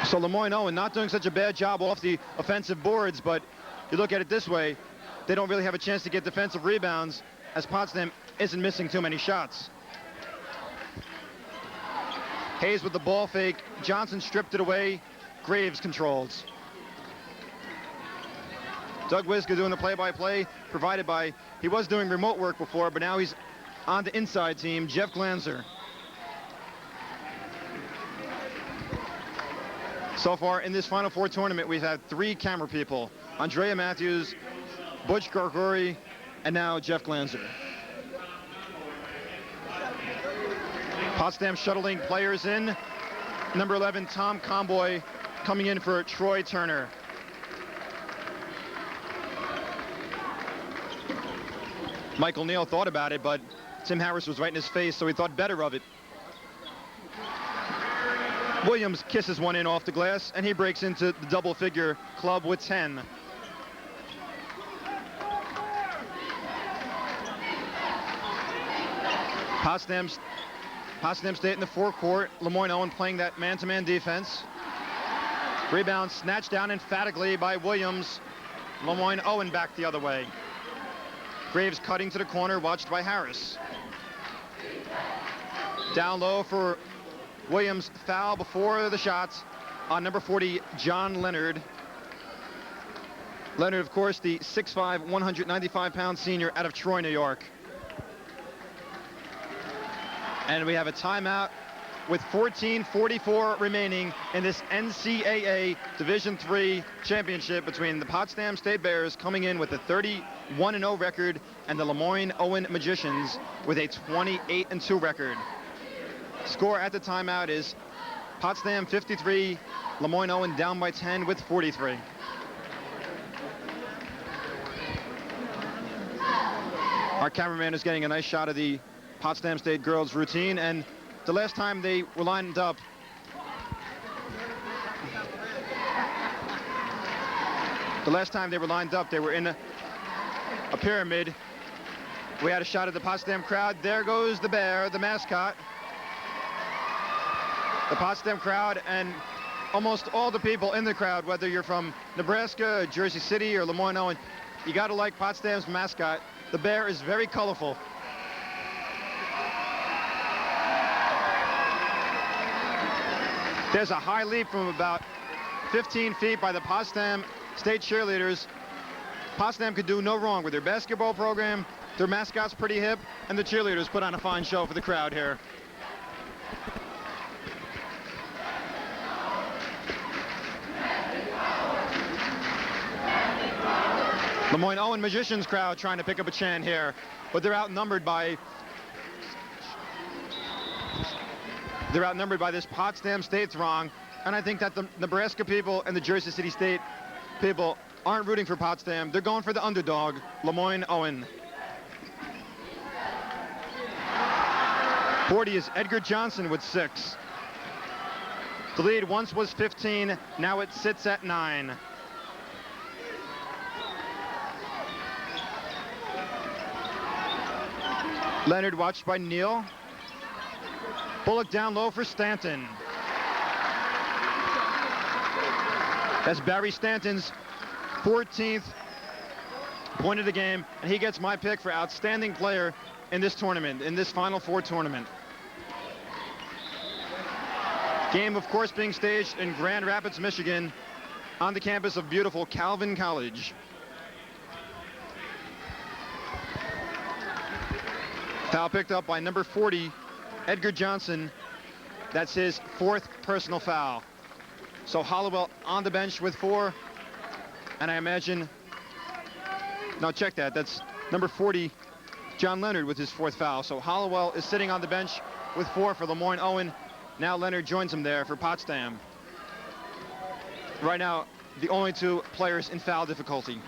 So Lemoyne-Owen not doing such a bad job off the offensive boards, but you look at it this way, they don't really have a chance to get defensive rebounds as Potsdam isn't missing too many shots. Hayes with the ball fake. Johnson stripped it away. Graves controls. Doug Wiska doing the play-by-play, provided by, he was doing remote work before, but now he's on the inside team, Jeff Glanzer. So far in this Final Four tournament, we've had 3 camera people: Andrea Matthews, Butch Gargori, and now Jeff Glanzer. Potsdam shuttling players in. Number 11, Tom Comboy, coming in for Troy Turner. Michael Neal thought about it, but Tim Harris was right in his face, so he thought better of it. Williams kisses one in off the glass, and he breaks into the double-figure club with 10. Potsdam State in the forecourt. Lemoyne-Owen playing that man-to-man defense. Rebound snatched down emphatically by Williams. Lemoyne-Owen back the other way. Graves cutting to the corner, watched by Harris. Down low for Williams, foul before the shots on number 40, John Leonard. Leonard, of course, the 6'5", 195-pound senior out of Troy, New York. And we have a timeout with 14:44 remaining in this NCAA Division III championship between the Potsdam State Bears, coming in with a 31-0 record, and the Lemoyne-Owen Magicians with a 28-2 record. Score at the timeout is Potsdam 53, Lemoyne-Owen down by 10 with 43. Our cameraman is getting a nice shot of the Potsdam State girls routine, and the last time they were lined up, they were in a pyramid. We had a shot of the Potsdam crowd. There goes the bear, the mascot. The Potsdam crowd, and almost all the people in the crowd, whether you're from Nebraska, Jersey City, or Lemoyne-Owen, you got to like Potsdam's mascot. The bear is very colorful. There's a high leap from about 15 feet by the Potsdam State cheerleaders. Potsdam could do no wrong with their basketball program. Their mascot's pretty hip, and the cheerleaders put on a fine show for the crowd here. Lemoyne-Owen Magicians crowd trying to pick up a chant here, but they're outnumbered by this Potsdam State throng, and I think that the Nebraska people and the Jersey City State people aren't rooting for Potsdam. They're going for the underdog, Lemoyne-Owen. 40 is Edgar Johnson with 6. The lead once was 15, now it sits at 9. Leonard watched by Neal. Bullock down low for Stanton. That's Barry Stanton's 14th point of the game, and he gets my pick for outstanding player in this tournament, in this Final Four tournament. Game, of course, being staged in Grand Rapids, Michigan, on the campus of beautiful Calvin College. Foul picked up by number 40, Edgar Johnson. That's his 4th personal foul. So Hollowell on the bench with 4. And I imagine, now check that, that's number 40, John Leonard, with his 4th foul. So Hollowell is sitting on the bench with 4 for Lemoyne-Owen. Now Leonard joins him there for Potsdam. Right now, the only 2 players in foul difficulty.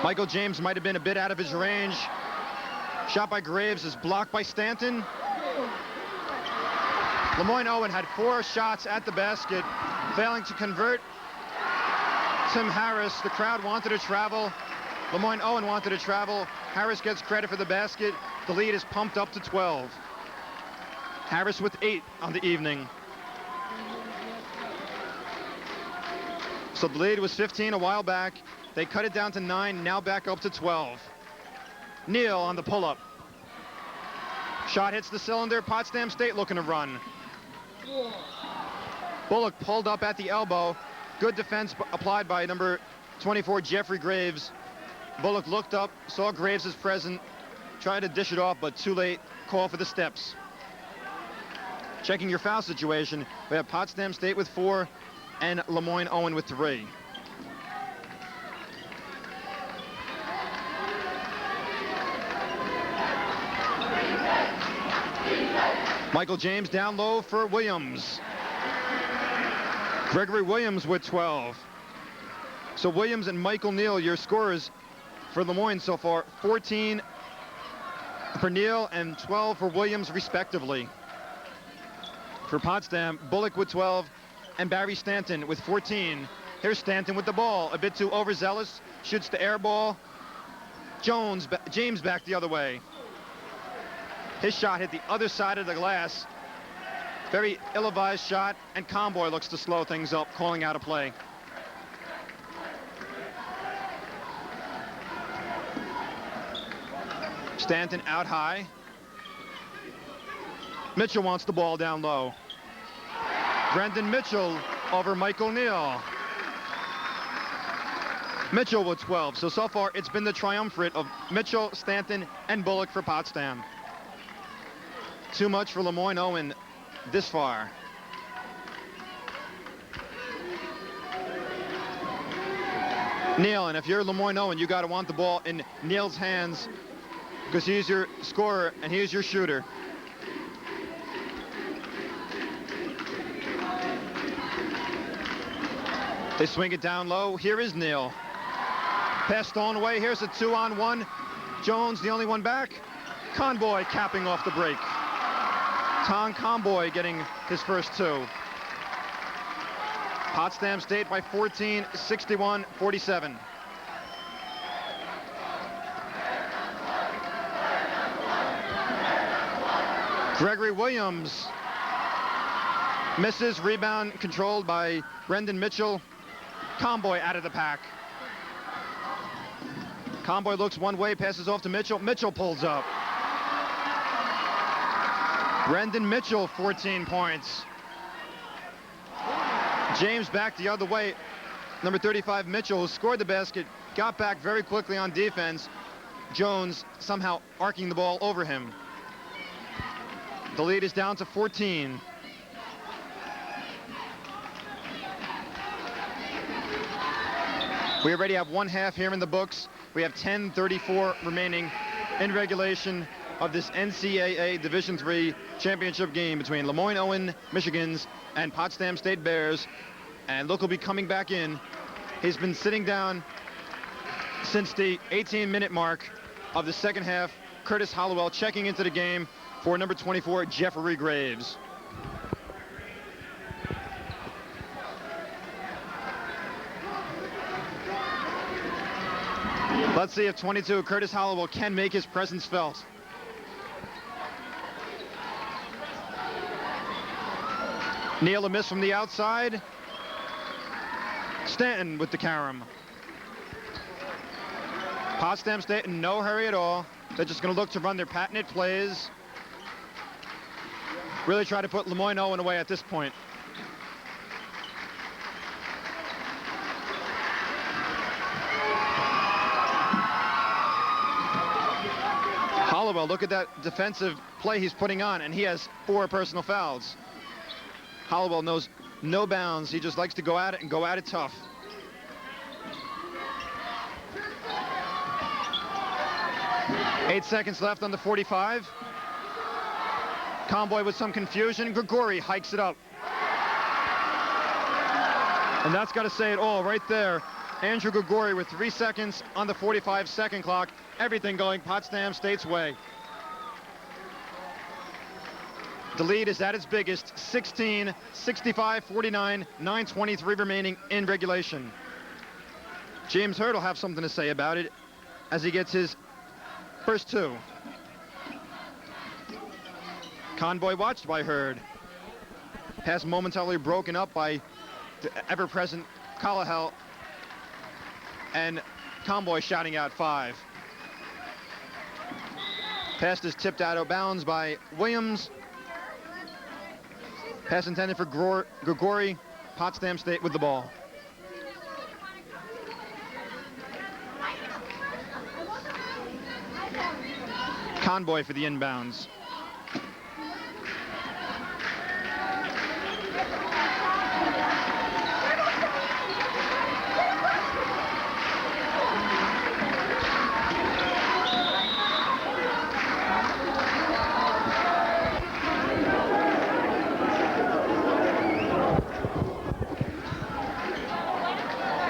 Michael James might have been a bit out of his range. Shot by Graves is blocked by Stanton. Lemoyne-Owen had 4 shots at the basket, failing to convert. Tim Harris, the crowd wanted to travel. Lemoyne-Owen wanted to travel. Harris gets credit for the basket. The lead is pumped up to 12. Harris with 8 on the evening. So the lead was 15 a while back. They cut it down to 9, now back up to 12. Neal on the pull-up. Shot hits the cylinder. Potsdam State looking to run. Bullock pulled up at the elbow. Good defense applied by number 24, Jeffrey Graves. Bullock looked up, saw Graves is present, tried to dish it off, but too late. Call for the steps. Checking your foul situation, we have Potsdam State with 4 and Lemoyne-Owen with 3. Michael James down low for Williams. Gregory Williams with 12. So Williams and Michael Neal, your scorers for Lemoyne so far. 14 for Neal and 12 for Williams, respectively. For Potsdam, Bullock with 12 and Barry Stanton with 14. Here's Stanton with the ball, a bit too overzealous, shoots the air ball. James back the other way. His shot hit the other side of the glass. Very ill-advised shot, and Comboy looks to slow things up, calling out a play. Stanton out high. Mitchell wants the ball down low. Brendan Mitchell over Michael Neal. Mitchell with 12. So far, it's been the triumvirate of Mitchell, Stanton, and Bullock for Potsdam. Too much for Lemoyne-Owen this far. Neal, and if you're Lemoyne-Owen, you got to want the ball in Neal's hands because he's your scorer and he's your shooter. They swing it down low. Here is Neal. Pass stolen away. Here's a 2-on-1. Jones, the only one back. Conboy capping off the break. Tom Conboy getting his first 2. Potsdam State by 14, 61-47. Gregory Williams misses. Rebound controlled by Brendan Mitchell. Conboy out of the pack. Conboy looks one way, passes off to Mitchell. Mitchell pulls up. Brendan Mitchell, 14 points. James back the other way. Number 35, Mitchell, who scored the basket, got back very quickly on defense. Jones somehow arcing the ball over him. The lead is down to 14. We already have one half here in the books. We have 10:34 remaining in regulation of this NCAA Division III championship game between Lemoyne-Owen Michigans and Potsdam State Bears. And Luke will be coming back in. He's been sitting down since the 18-minute mark of the second half. Curtis Hollowell checking into the game for number 24, Jeffrey Graves. Let's see if 22, Curtis Hollowell, can make his presence felt. Neal a miss from the outside. Stanton with the carom. Potsdam State in no hurry at all. They're just going to look to run their patented plays. Really try to put Lemoyne-Owen away at this point. Hollowell, look at that defensive play he's putting on, and he has 4 personal fouls. Hollowell knows no bounds. He just likes to go at it and go at it tough. Eight seconds left on the 45. Conboy with some confusion. Grigori hikes it up. And that's got to say it all right there. Andrew Grigori with 3 seconds on the 45-second clock. Everything going Potsdam State's way. The lead is at its biggest, 16, 65-49, 9:23 remaining in regulation. James Hurd will have something to say about it as he gets his first 2. Conboy watched by Hurd. Pass momentarily broken up by the ever-present Collahell. And Conboy shouting out 5. Pass is tipped out of bounds by Williams. Pass intended for Grigori. Potsdam State with the ball. Conboy for the inbounds.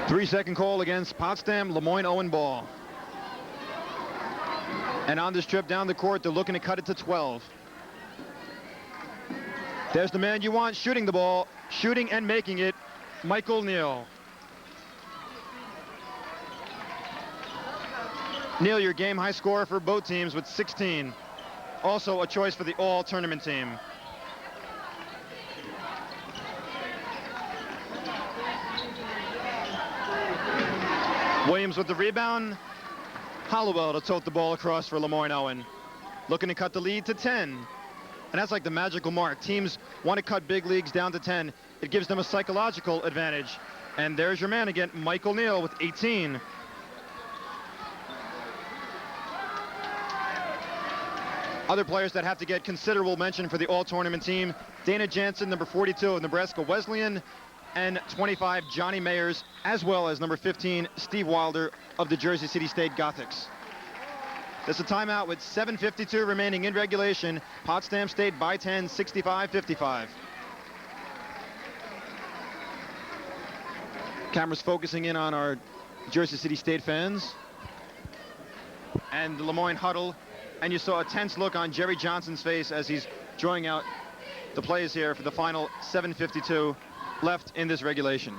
Three-second call against Potsdam, Lemoyne-Owen ball. And on this trip down the court, they're looking to cut it to 12. There's the man you want shooting the ball, shooting and making it, Michael Neal. Neal, your game high scorer for both teams with 16. Also a choice for the all-tournament team. Williams with the rebound. Hollowell to tote the ball across for Lemoyne-Owen. Looking to cut the lead to 10. And that's like the magical mark. Teams want to cut big leagues down to 10. It gives them a psychological advantage. And there's your man again, Michael Neal with 18. Other players that have to get considerable mention for the all-tournament team. Dana Jansen, number 42 of Nebraska Wesleyan. And 25, Johnny Mayers, as well as number 15, Steve Wilder of the Jersey City State Gothics. There's a timeout with 7:52 remaining in regulation. Potsdam State by 10, 65-55. Cameras focusing in on our Jersey City State fans. And the Lemoyne huddle. And you saw a tense look on Jerry Johnson's face as he's drawing out the plays here for the final 7:52 left in this regulation.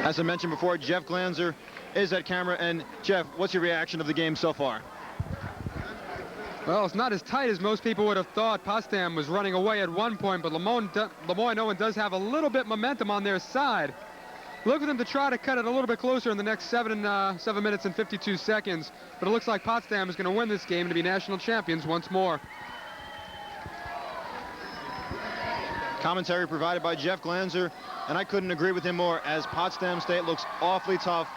As I mentioned before, Jeff Glanzer is at camera. And Jeff, what's your reaction of the game so far? Well, it's not as tight as most people would have thought. Potsdam was running away at one point, but Lemoyne-Owen does have a little bit momentum on their side. Look for them to try to cut it a little bit closer in the next 7 minutes and 52 seconds. But it looks like Potsdam is going to win this game to be national champions once more. Commentary provided by Jeff Glanzer, and I couldn't agree with him more, as Potsdam State looks awfully tough.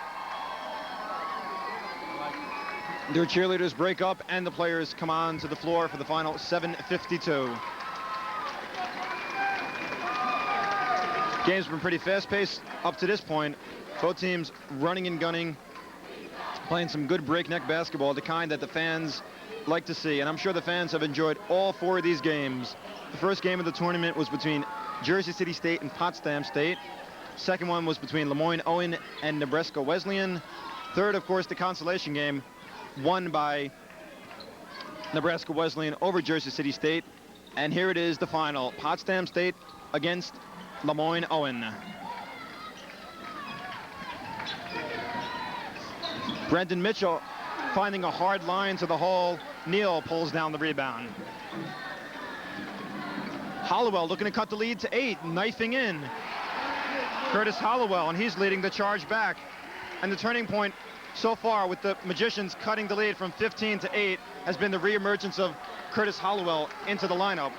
Their cheerleaders break up and the players come on to the floor for the final 7:52. Game's been pretty fast-paced up to this point. Both teams running and gunning, playing some good breakneck basketball, the kind that the fans like to see. And I'm sure the fans have enjoyed all four of these games. The first game of the tournament was between Jersey City State and Potsdam State. Second one was between Lemoyne-Owen and Nebraska Wesleyan. Third, of course, the consolation game, won by Nebraska Wesleyan over Jersey City State. And here it is, the final. Potsdam State against Lemoyne-Owen. Brendan Mitchell finding a hard line to the hole. Neal pulls down the rebound. Hollowell looking to cut the lead to 8, knifing in. Curtis Hollowell, and he's leading the charge back. And the turning point so far with the Magicians cutting the lead from 15 to 8 has been the reemergence of Curtis Hollowell into the lineup.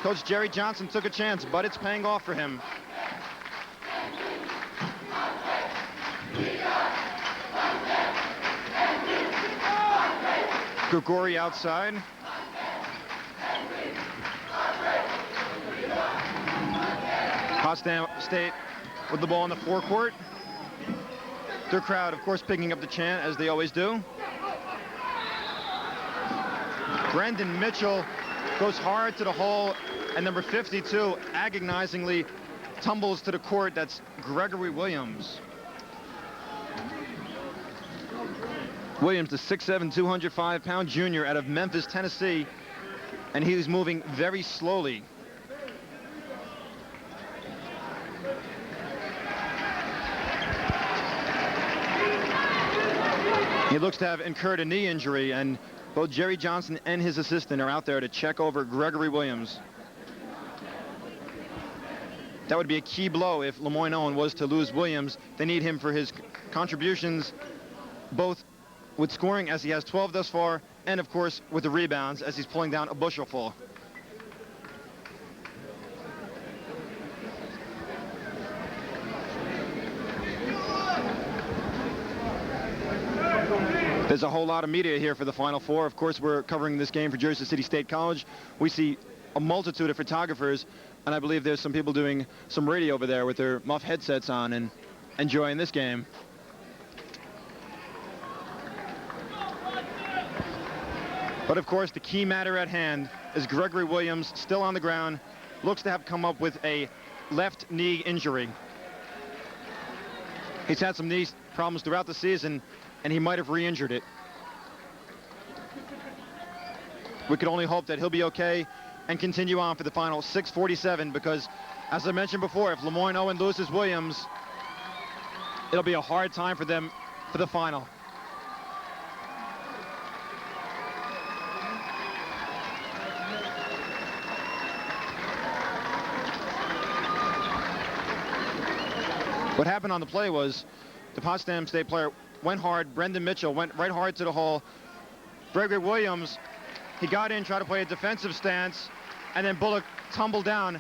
Coach Jerry Johnson took a chance, but it's paying off for him. Grigori outside. Potsdam State with the ball in the forecourt. Their crowd, of course, picking up the chant, as they always do. Brendan Mitchell goes hard to the hole, and number 52 agonizingly tumbles to the court. That's Gregory Williams. Williams, the 6'7", 205-pound junior out of Memphis, Tennessee, and he's moving very slowly. He looks to have incurred a knee injury, and both Jerry Johnson and his assistant are out there to check over Gregory Williams. That would be a key blow if Lemoyne-Owen was to lose Williams. They need him for his contributions, both with scoring, as he has 12 thus far, and of course with the rebounds, as he's pulling down a bushelful. There's a whole lot of media here for the Final Four. Of course, we're covering this game for Jersey City State College. We see a multitude of photographers, and I believe there's some people doing some radio over there with their muff headsets on and enjoying this game. But of course, the key matter at hand is Gregory Williams, still on the ground, looks to have come up with a left knee injury. He's had some knee problems throughout the season, and he might have re-injured it. We can only hope that he'll be okay and continue on for the final 6:47, because, as I mentioned before, if Lemoyne-Owen loses Williams, it'll be a hard time for them for the final. What happened on the play was the Potsdam State player went hard. Brendan Mitchell went right hard to the hole. Gregory Williams, he got in, tried to play a defensive stance, and then Bullock tumbled down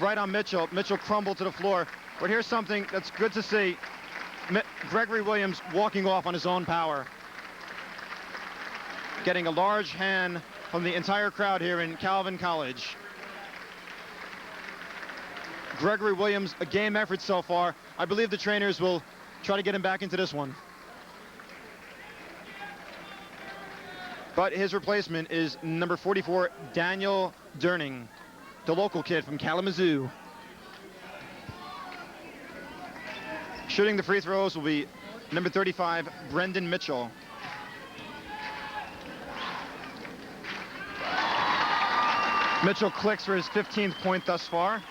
right on Mitchell. Mitchell crumbled to the floor. But here's something that's good to see. Gregory Williams walking off on his own power. Getting a large hand from the entire crowd here in Calvin College. Gregory Williams, a game effort so far. I believe the trainers will try to get him back into this one. But his replacement is number 44, Daniel Durning, the local kid from Kalamazoo. Shooting the free throws will be number 35, Brendan Mitchell. Mitchell clicks for his 15th point thus far.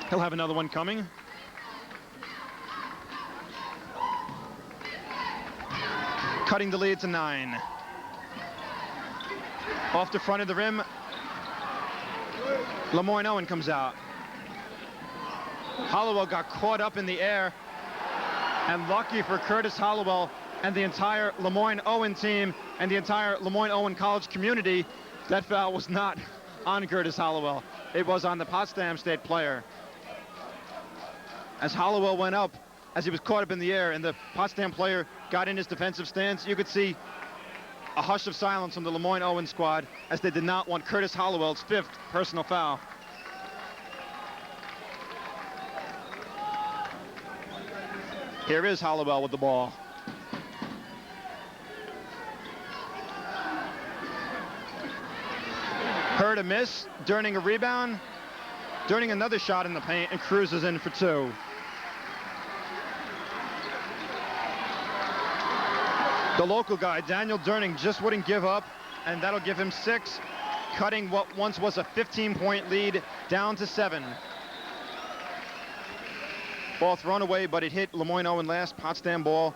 He'll have another one coming. Cutting the lead to 9. Off the front of the rim, Lemoyne-Owen comes out. Hollowell got caught up in the air, and lucky for Curtis Hollowell and the entire Lemoyne-Owen team and the entire Lemoyne-Owen College community, that foul was not on Curtis Hollowell. It was on the Potsdam State player. As Hollowell went up, as he was caught up in the air, and the Potsdam player got in his defensive stance, you could see a hush of silence from the Lemoyne-Owen squad, as they did not want Curtis Hollowell's 5th personal foul. Here is Hollowell with the ball. Hurd a miss, Durning a rebound, Durning another shot in the paint, and cruises in for 2. The local guy, Daniel Durning, just wouldn't give up, and that'll give him 6, cutting what once was a 15-point lead down to 7. Ball thrown away, but it hit Lemoyne-Owen last, Potsdam ball,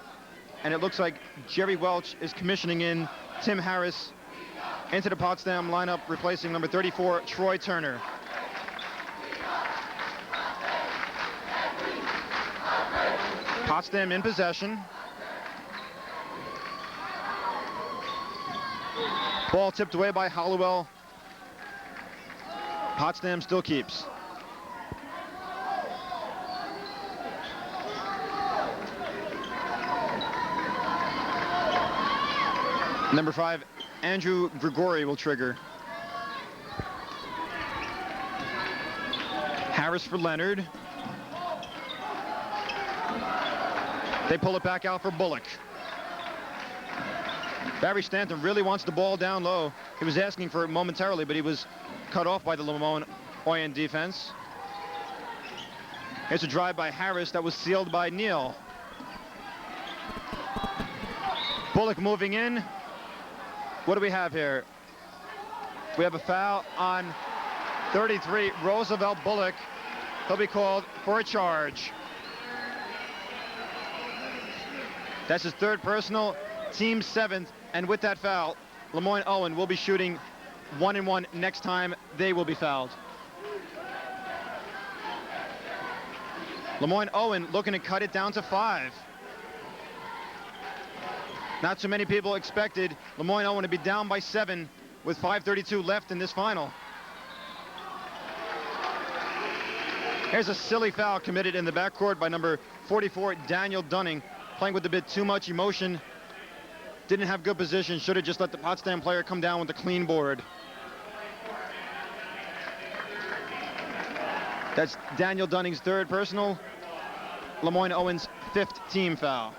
and it looks like Jerry Welch is commissioning in Tim Harris into the Potsdam lineup, replacing number 34, Troy Turner. Potsdam in possession. Ball tipped away by Hollowell. Potsdam still keeps. Number 5, Andrew Grigori will trigger. Harris for Leonard. They pull it back out for Bullock. Barry Stanton really wants the ball down low. He was asking for it momentarily, but he was cut off by the Lemoyne-Owen defense. Here's a drive by Harris that was sealed by Neal. Bullock moving in. What do we have here? We have a foul on 33, Roosevelt Bullock. He'll be called for a charge. That's his 3rd personal, team 7th, and with that foul, Lemoyne-Owen will be shooting 1-1 next time they will be fouled. Lemoyne-Owen looking to cut it down to 5. Not too many people expected Lemoyne-Owen to be down by 7 with 5:32 left in this final. Here's a silly foul committed in the backcourt by number 44, Daniel Durning, playing with a bit too much emotion. Didn't have good position. Should have just let the Potsdam player come down with a clean board. That's Daniel Dunning's third personal. Lemoyne-Owen's fifth team foul.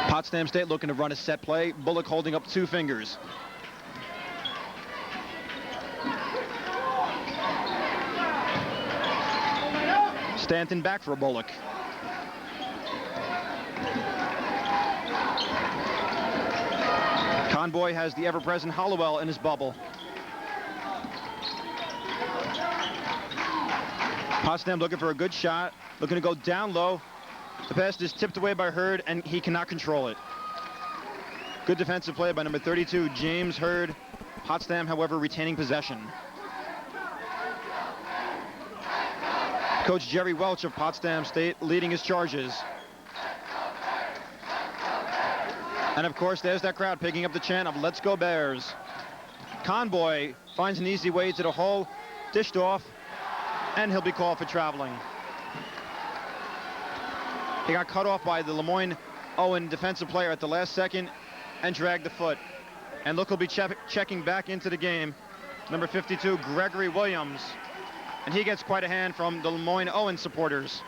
Potsdam State looking to run a set play. Bullock holding up 2 fingers. Stanton back for Bullock. Conboy has the ever-present Hollowell in his bubble. Potsdam looking for a good shot, looking to go down low. The pass is tipped away by Hurd, and he cannot control it. Good defensive play by number 32, James Hurd. Potsdam, however, retaining possession. Coach Jerry Welch of Potsdam State leading his charges. And of course, there's that crowd picking up the chant of "Let's go Bears." Conboy finds an easy way to the hole, dished off, and he'll be called for traveling. He got cut off by the Lemoyne-Owen defensive player at the last second and dragged the foot. And look, he'll be checking back into the game. Number 52, Gregory Williams. And he gets quite a hand from the Lemoyne-Owen supporters.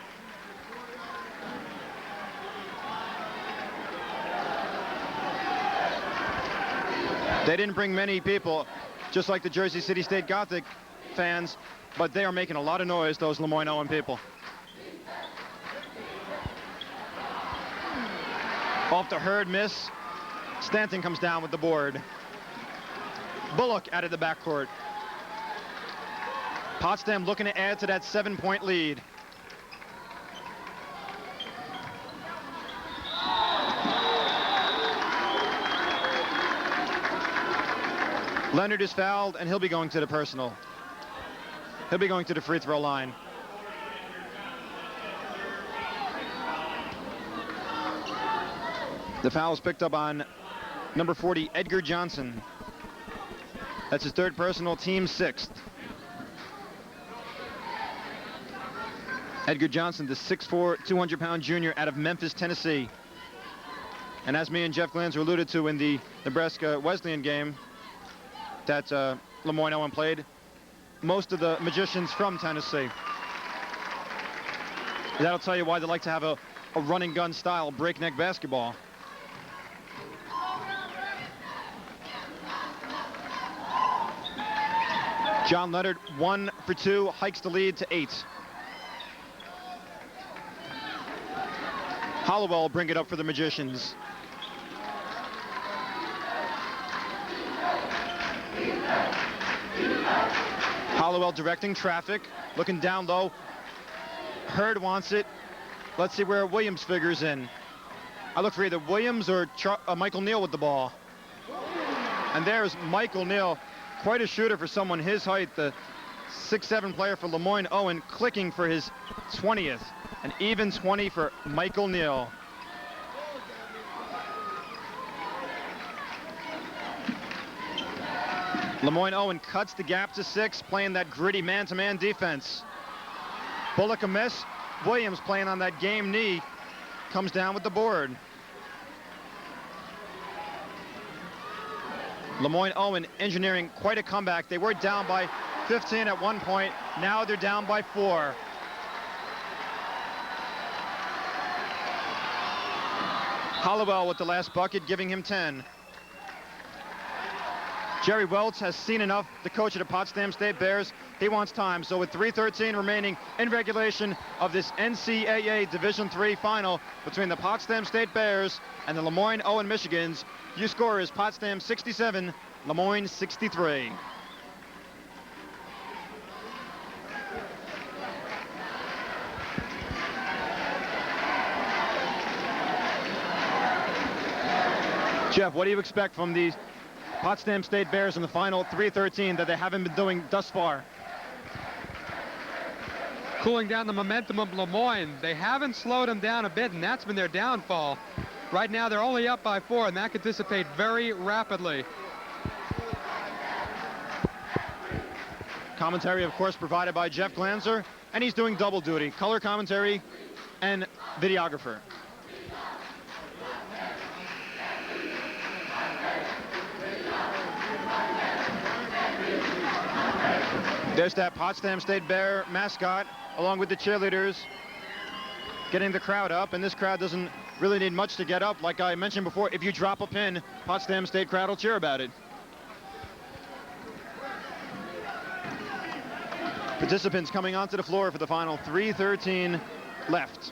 They didn't bring many people, just like the Jersey City State Gothic fans, but they are making a lot of noise, those Lemoyne-Owen people. Off the Hurd miss. Stanton comes down with the board. Bullock out of the backcourt. Potsdam looking to add to that 7-point lead. Leonard is fouled, and he'll be going to the personal. He'll be going to the free throw line. The foul is picked up on number 40, Edgar Johnson. That's his third personal, team 6th. Edgar Johnson, the 6'4", 200-pound junior out of Memphis, Tennessee. And as me and Jeff Glanzer alluded to in the Nebraska Wesleyan game that Lemoyne-Owen played, most of the magicians from Tennessee. That'll tell you why they like to have a running gun style breakneck basketball. John Leonard, 1 for 2, hikes the lead to 8. Hollowell will bring it up for the Magicians. Hollowell directing traffic, looking down low. Hurd wants it. Let's see where Williams figures in. I look for either Williams or Michael Neal with the ball. And there's Michael Neal, quite a shooter for someone his height, the 6'7" player for Lemoyne-Owen, clicking for his 20th. An even 20 for Michael Neal. Lemoyne-Owen cuts the gap to 6, playing that gritty man-to-man defense. Bullock a miss. Williams playing on that game knee comes down with the board. Lemoyne-Owen engineering quite a comeback. They were down by 15 at one point. Now they're down by 4. Hollowell with the last bucket, giving him 10. Jerry Welch has seen enough, the coach of the Potsdam State Bears. He wants time. So with 3:13 remaining in regulation of this NCAA Division III final between the Potsdam State Bears and the Lemoyne-Owen Michigans, your score is Potsdam 67, Lemoyne 63. Jeff, what do you expect from these Potsdam State Bears in the final 3:13 that they haven't been doing thus far? Cooling down the momentum of Lemoyne. They haven't slowed them down a bit, and that's been their downfall. Right now, they're only up by 4, and that could dissipate very rapidly. Commentary, of course, provided by Jeff Glanzer, and he's doing double duty, color commentary and videographer. There's that Potsdam State Bear mascot, along with the cheerleaders, getting the crowd up, and this crowd doesn't really need much to get up. Like I mentioned before, if you drop a pin, Potsdam State crowd will cheer about it. Participants coming onto the floor for the final 3:13 left.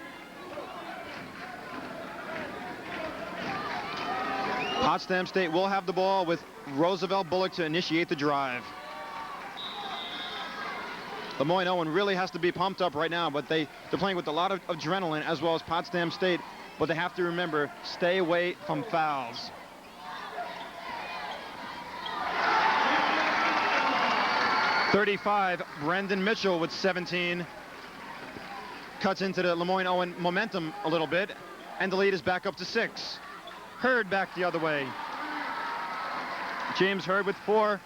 Potsdam State will have the ball with Roosevelt Bullock to initiate the drive. Lemoyne-Owen really has to be pumped up right now, but they're playing with a lot of adrenaline, as well as Potsdam State, but they have to remember, stay away from fouls. .35, Brendan Mitchell with 17. Cuts into the Lemoyne-Owen momentum a little bit, and the lead is back up to 6. Hurd back the other way. James Hurd with 4,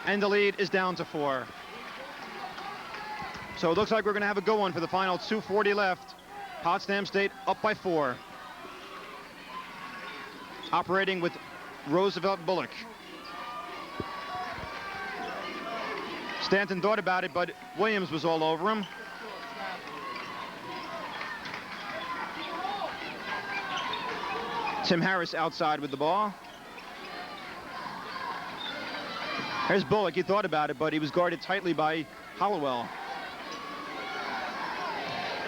and the lead is down to 4. So it looks like we're going to have a good one for the final 2:40 left. Potsdam State up by 4. Operating with Roosevelt Bullock. Stanton thought about it, but Williams was all over him. Tim Harris outside with the ball. Here's Bullock. He thought about it, but he was guarded tightly by Hollowell.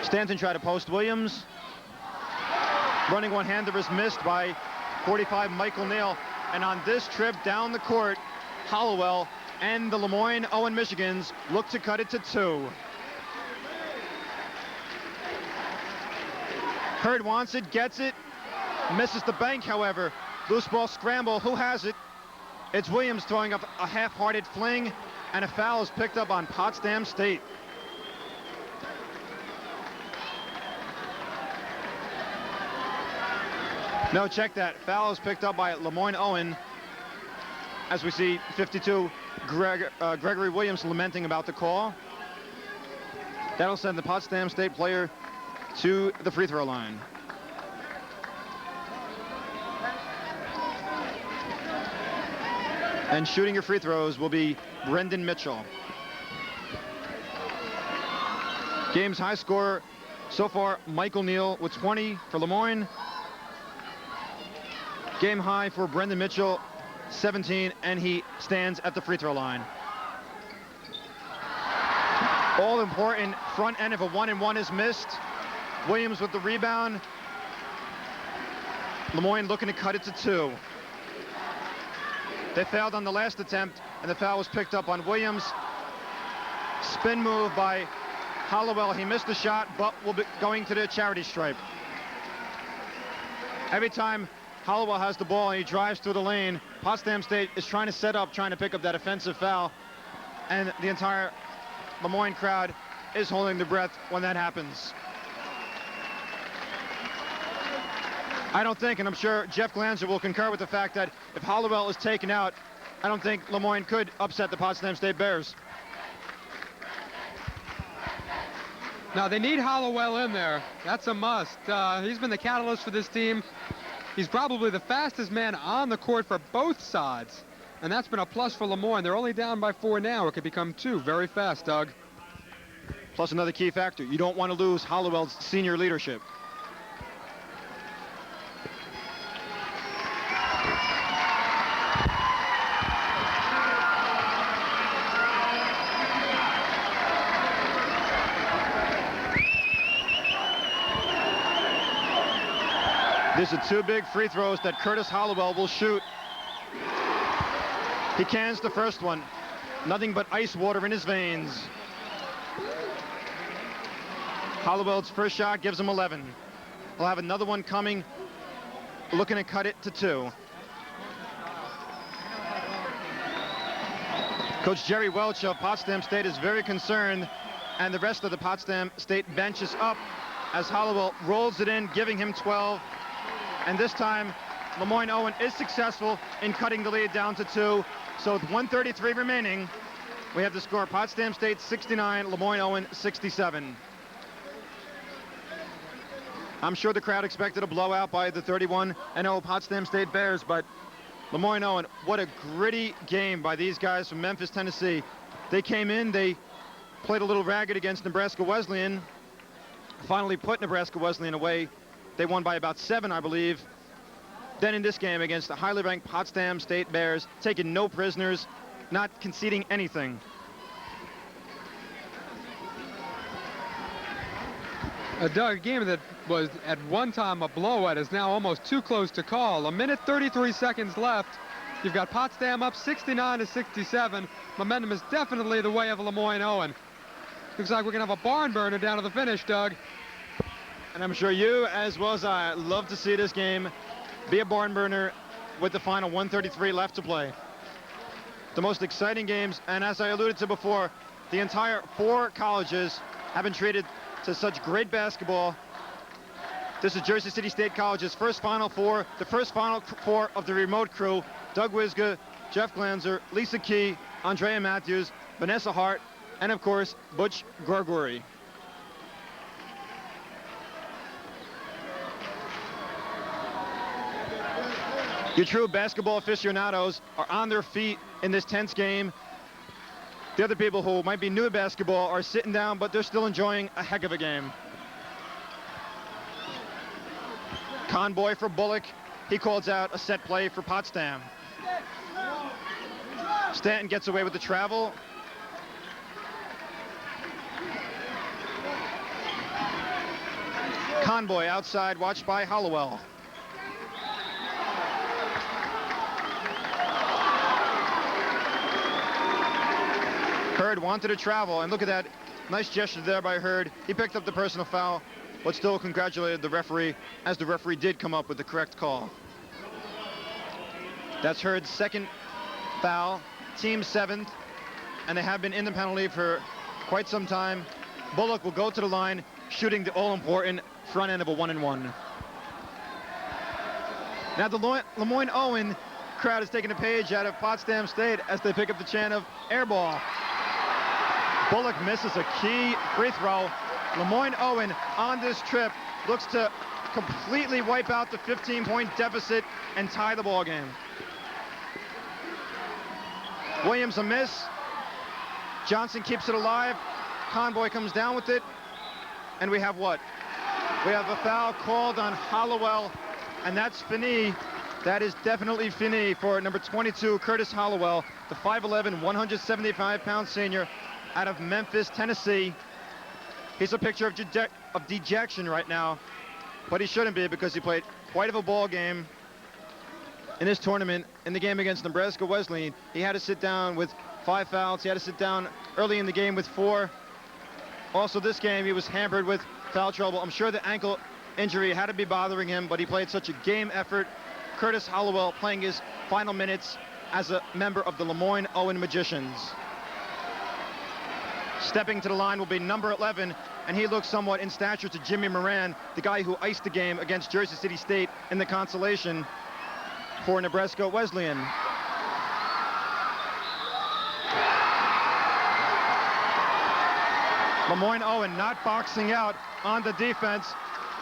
Stanton tried to post Williams. Running one-hander is missed by 45 Michael Neal. And on this trip down the court, Hollowell and the Lemoyne-Owen Michigans look to cut it to 2. Hurd wants it, gets it, misses the bank, however. Loose ball scramble. Who has it? It's Williams throwing up a half-hearted fling, and a foul is picked up on Potsdam State. No, check that. Foul is picked up by Lemoyne-Owen. As we see 52, Gregory Williams lamenting about the call. That'll send the Potsdam State player to the free throw line. And shooting your free throws will be Brendan Mitchell. Game's high scorer so far, Michael Neal with 20 for Lemoyne. Game high for Brendan Mitchell, 17, and he stands at the free throw line. All important front end if a 1-and-1 is missed. Williams with the rebound. Lemoyne looking to cut it to 2. They failed on the last attempt, and the foul was picked up on Williams. Spin move by Hollowell. He missed the shot, but will be going to the charity stripe. Every time Hollowell has the ball and he drives through the lane, Potsdam State is trying to set up, trying to pick up that offensive foul, and the entire Lemoyne crowd is holding their breath when that happens. I don't think, and I'm sure Jeff Glanzer will concur with the fact that if Hollowell is taken out, I don't think Lemoyne could upset the Potsdam State Bears. Now, they need Hollowell in there. That's a must. He's been the catalyst for this team. He's probably the fastest man on the court for both sides, and that's been a plus for Lemoyne. They're only down by 4 now. It could become 2 very fast, Doug. Plus another key factor, you don't want to lose Hollowell's senior leadership. These are 2 big free throws that Curtis Hollowell will shoot. He cans the first one. Nothing but ice water in his veins. Hollowell's first shot gives him 11. He'll have another one coming, looking to cut it to 2. Coach Jerry Welch of Potsdam State is very concerned, and the rest of the Potsdam State bench is up as Hollowell rolls it in, giving him 12. And this time, Lemoyne-Owen is successful in cutting the lead down to 2. So with 1:33 remaining, we have the score Potsdam State 69, Lemoyne-Owen 67. I'm sure the crowd expected a blowout by the 31-0 Potsdam State Bears, but Lemoyne-Owen, what a gritty game by these guys from Memphis, Tennessee. They came in, they played a little ragged against Nebraska Wesleyan, finally put Nebraska Wesleyan away. They won by about 7, I believe. Then in this game against the highly ranked Potsdam State Bears, taking no prisoners, not conceding anything. Doug, a game that was at one time a blowout is now almost too close to call. 1:33 seconds left. You've got Potsdam up 69-67. Momentum is definitely the way of Lemoyne-Owen. Looks like we're going to have a barn burner down to the finish, Doug. And I'm sure you, as well as I, love to see this game be a barn burner with the final 1:33 left to play. The most exciting games, and as I alluded to before, the entire 4 colleges have been treated to such great basketball. This is Jersey City State College's first Final Four, the first Final Four of the remote crew. Doug Wisga, Jeff Glanzer, Lisa Key, Andrea Matthews, Vanessa Hart, and of course, Butch Gorgori. Your true basketball aficionados are on their feet in this tense game. The other people who might be new to basketball are sitting down, but they're still enjoying a heck of a game. Conboy for Bullock. He calls out a set play for Potsdam. Stanton gets away with the travel. Conboy outside, watched by Hollowell. Hurd wanted to travel, and look at that nice gesture there by Hurd. He picked up the personal foul, but still congratulated the referee, as the referee did come up with the correct call. That's Hurd's second foul, team 7th, and they have been in the penalty for quite some time. Bullock will go to the line, shooting the all-important front end of a 1-and-1. Now the Lemoyne-Owen crowd is taking a page out of Potsdam State as they pick up the chant of air ball. Bullock misses a key free throw. Lemoyne-Owen on this trip looks to completely wipe out the 15-point deficit and tie the ball game. Williams a miss. Johnson keeps it alive. Conboy comes down with it. And we have what? We have a foul called on Hollowell, and that's fini. That is definitely fini for number 22, Curtis Hollowell, the 5'11", 175-pound senior out of Memphis, Tennessee. He's a picture of dejection right now, but he shouldn't be because he played quite of a ball game in this tournament. In the game against Nebraska Wesleyan, he had to sit down with 5 fouls. He had to sit down early in the game with 4. Also this game, he was hampered with foul trouble. I'm sure the ankle injury had to be bothering him, but he played such a game effort. Curtis Hollowell playing his final minutes as a member of the Lemoyne-Owen Magicians. Stepping to the line will be number 11, and he looks somewhat in stature to Jimmy Moran, the guy who iced the game against Jersey City State in the consolation for Nebraska Wesleyan. Lemoyne-Owen not boxing out on the defense.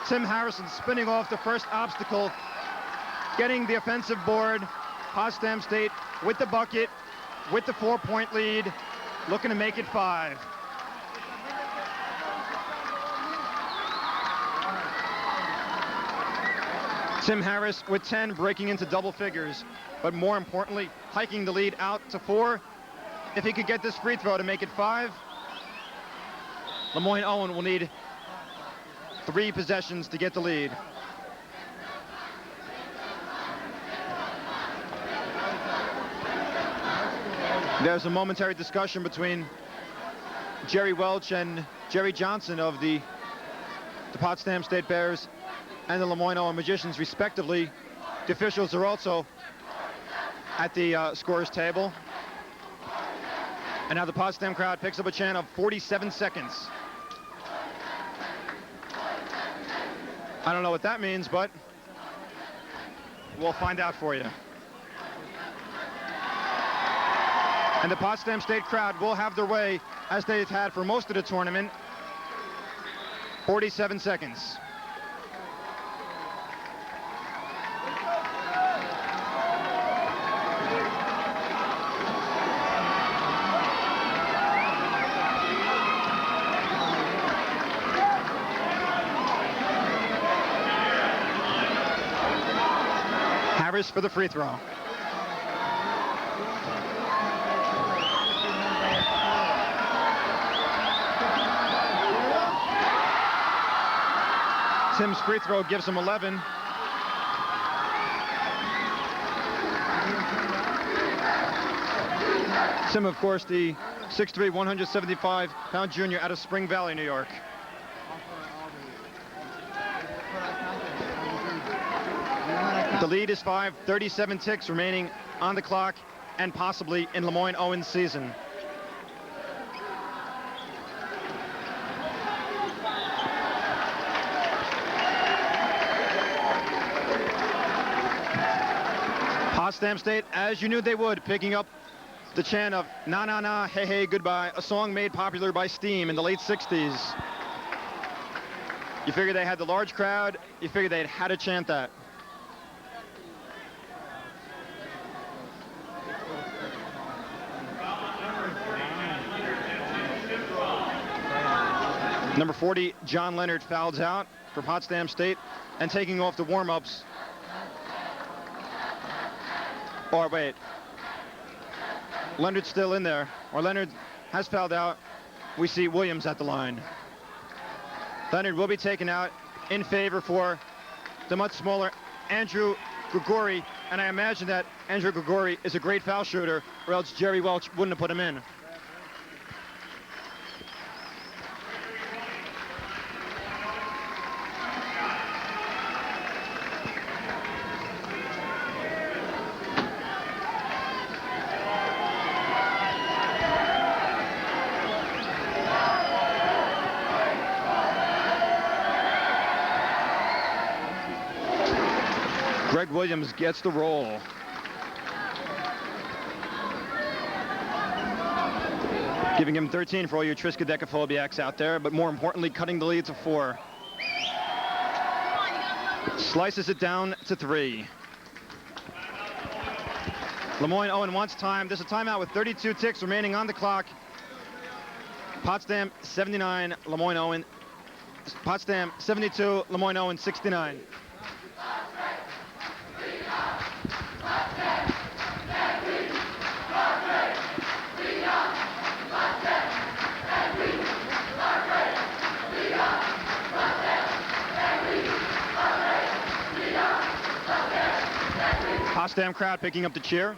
Tim Harrison spinning off the first obstacle, getting the offensive board. Potsdam State with the bucket, with the 4-point lead, looking to make it 5. Tim Harris with 10, breaking into double figures, but more importantly, hiking the lead out to 4. If he could get this free throw to make it 5, Lemoyne-Owen will need 3 possessions to get the lead. There's a momentary discussion between Jerry Welch and Jerry Johnson of the Potsdam State Bears and the Lemoyne-Owen Magicians, respectively. The officials are also at the scorer's table. And now the Potsdam crowd picks up a chant of 47 seconds. I don't know what that means, but we'll find out for you. And the Potsdam State crowd will have their way, as they've had for most of the tournament. 47 seconds. Harris for the free throw. Tim's free throw gives him 11. Tim, of course, the 6'3", 175-pound junior out of Spring Valley, New York. The lead is 5, 37 ticks remaining on the clock and possibly in Lemoyne-Owen's season. Potsdam State, as you knew they would, picking up the chant of "Na na na, hey hey, goodbye," a song made popular by Steam in the late 60s. You figure they had the large crowd, you figure they'd had to chant that. Number 40, John Leonard, fouls out for Potsdam State and taking off the warm-ups. Or wait, Leonard's still in there, or Leonard has fouled out. We see Williams at the line. Leonard will be taken out in favor for the much smaller Andrew Grigori, and I imagine that Andrew Grigori is a great foul shooter, or else Jerry Welch wouldn't have put him in. Greg Williams gets the roll. Giving him 13 for all your triskaidekaphobiacs out there, but more importantly, cutting the lead to 4. Slices it down to 3. Lemoyne-Owen wants time. There's a timeout with 32 ticks remaining on the clock. Potsdam 79, Lemoyne-Owen. Potsdam 72, Lemoyne-Owen 69. Potsdam crowd picking up the cheer.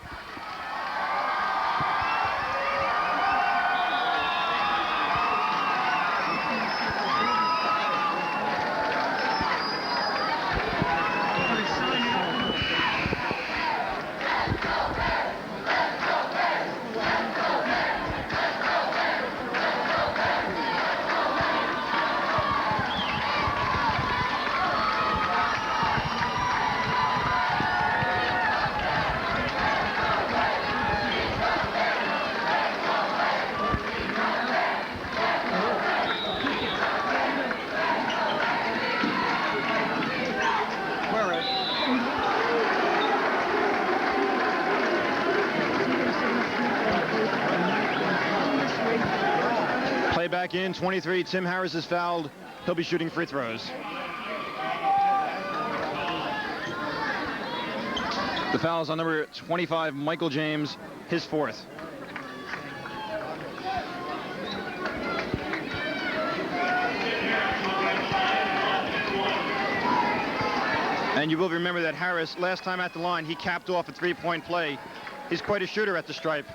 Back in 23. Tim Harris is fouled. He'll be shooting free throws. The foul is on number 25, Michael James, his 4th. And you will remember that Harris, last time at the line, he capped off a 3-point play. He's quite a shooter at the stripe.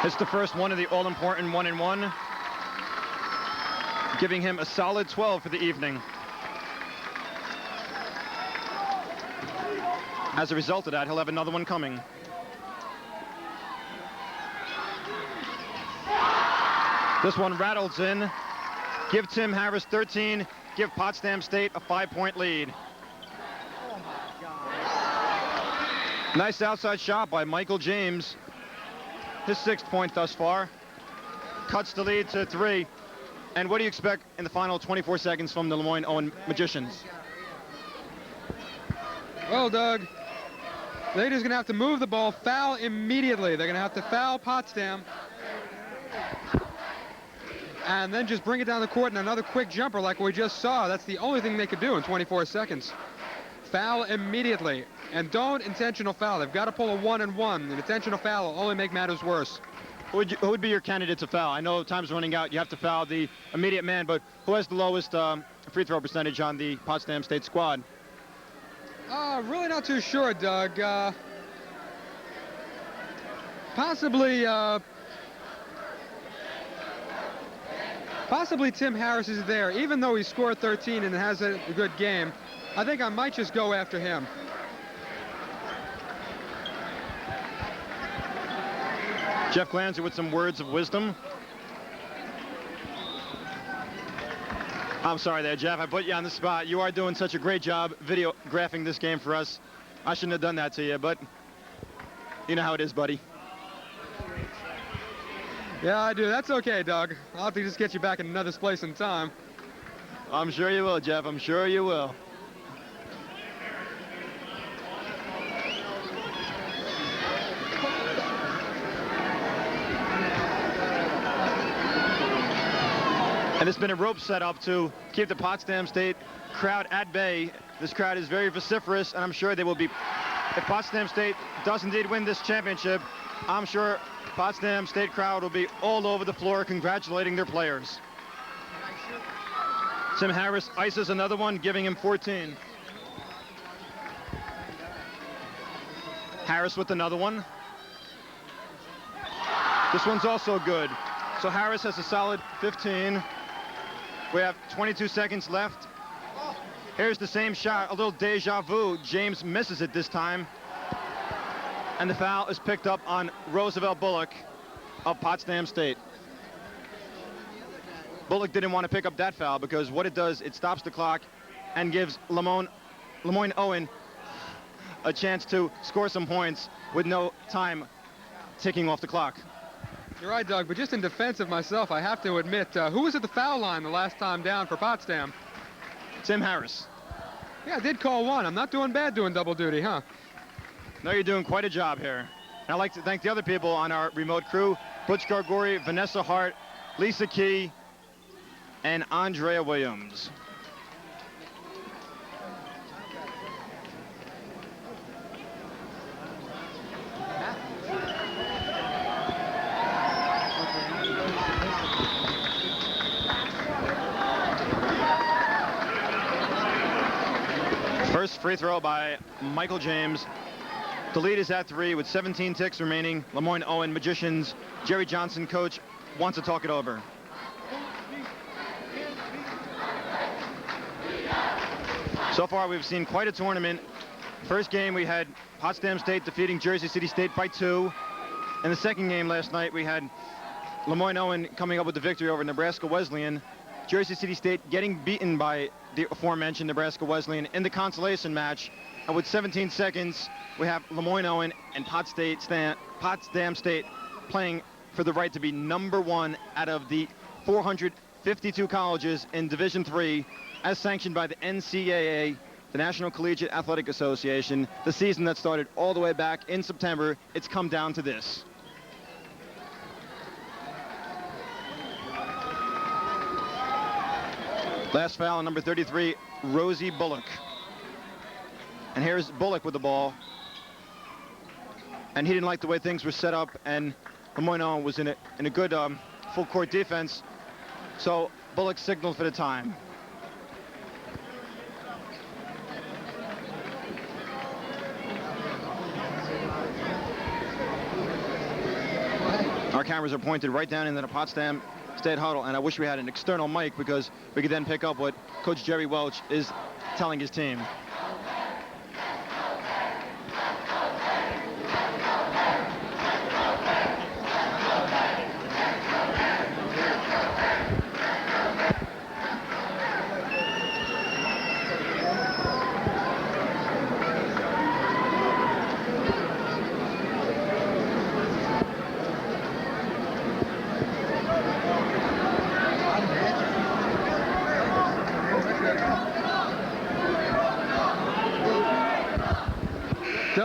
It's the first one of the all-important 1-and-1, giving him a solid 12 for the evening. As a result of that, he'll have another one coming. This one rattles in. Give Tim Harris 13, give Potsdam State a 5-point lead. Nice outside shot by Michael James. His 6th point thus far. Cuts the lead to 3. And what do you expect in the final 24 seconds from the Lemoyne-Owen Magicians? Well, Doug, they're just going to have to move the ball, foul immediately. They're going to have to foul Potsdam. And then just bring it down the court in another quick jumper like we just saw. That's the only thing they could do in 24 seconds. Foul immediately. And don't intentional foul. They've got to pull a 1-and-1. An intentional foul will only make matters worse. Who would be your candidate to foul? I know time's running out. You have to foul the immediate man, but who has the lowest free throw percentage on the Potsdam State squad? Really not too sure, Doug. Possibly Tim Harris is there. Even though he scored 13 and has a good game, I think I might just go after him. Jeff Glanzer with some words of wisdom. I'm sorry there, Jeff. I put you on the spot. You are doing such a great job videographing this game for us. I shouldn't have done that to you, but you know how it is, buddy. Yeah, I do. That's okay, Doug. I'll have to just get you back in another place in time. I'm sure you will, Jeff. I'm sure you will. And it's been a rope set up to keep the Potsdam State crowd at bay. This crowd is very vociferous, and I'm sure they will be. If Potsdam State does indeed win this championship, I'm sure Potsdam State crowd will be all over the floor congratulating their players. Tim Harris ices another one, giving him 14. Harris with another one. This one's also good. So Harris has a solid 15. We have 22 seconds left. Here's the same shot, a little deja vu. James misses it this time. And the foul is picked up on Roosevelt Bullock of Potsdam State. Bullock didn't want to pick up that foul because what it does, it stops the clock and gives Lemoyne-Owen a chance to score some points with no time ticking off the clock. You're right, Doug, but just in defense of myself, I have to admit, who was at the foul line the last time down for Potsdam? Tim Harris. Yeah, I did call one. I'm not doing bad doing double duty, huh? No, you're doing quite a job here. And I'd like to thank the other people on our remote crew, Butch Gargori, Vanessa Hart, Lisa Key, and Andrea Williams. First free throw by Michael James. The lead is at 3 with 17 ticks remaining. Lemoyne-Owen Magicians, Jerry Johnson, coach, wants to talk it over. So far, we've seen quite a tournament. First game, we had Potsdam State defeating Jersey City State by 2. In the second game last night, we had Lemoyne-Owen coming up with the victory over Nebraska Wesleyan. Jersey City State getting beaten by the aforementioned Nebraska Wesleyan in the consolation match. And with 17 seconds, we have Lemoyne-Owen and Potsdam State playing for the right to be #1 out of the 452 colleges in Division III, as sanctioned by the NCAA, the National Collegiate Athletic Association. The season that started all the way back in September, it's come down to this. Last foul on number 33, Rosie Bullock. And here's Bullock with the ball. And he didn't like the way things were set up, and Lemoyne-Owen was in a good full court defense. So Bullock signaled for the time. Our cameras are pointed right down into the Potsdam State huddle, and I wish we had an external mic because we could then pick up what Coach Jerry Welch is telling his team.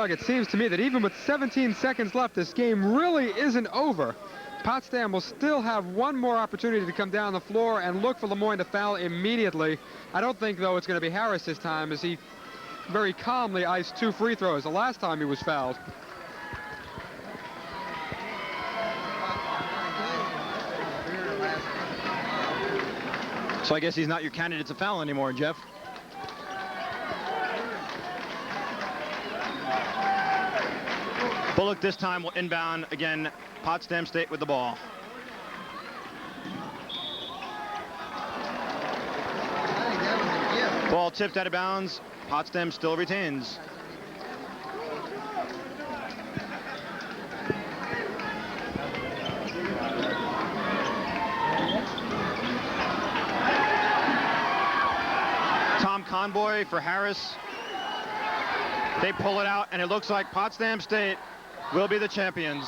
Doug, it seems to me that even with 17 seconds left, this game really isn't over. Potsdam will still have one more opportunity to come down the floor and look for Lemoyne to foul immediately. I don't think, though, it's going to be Harris this time, as he very calmly iced 2 free throws the last time he was fouled. So I guess he's not your candidate to foul anymore, Jeff. Bullock this time will inbound again. Potsdam State with the ball. Ball tipped out of bounds. Potsdam still retains. Tom Conboy for Harris. They pull it out, and it looks like Potsdam State will be the champions.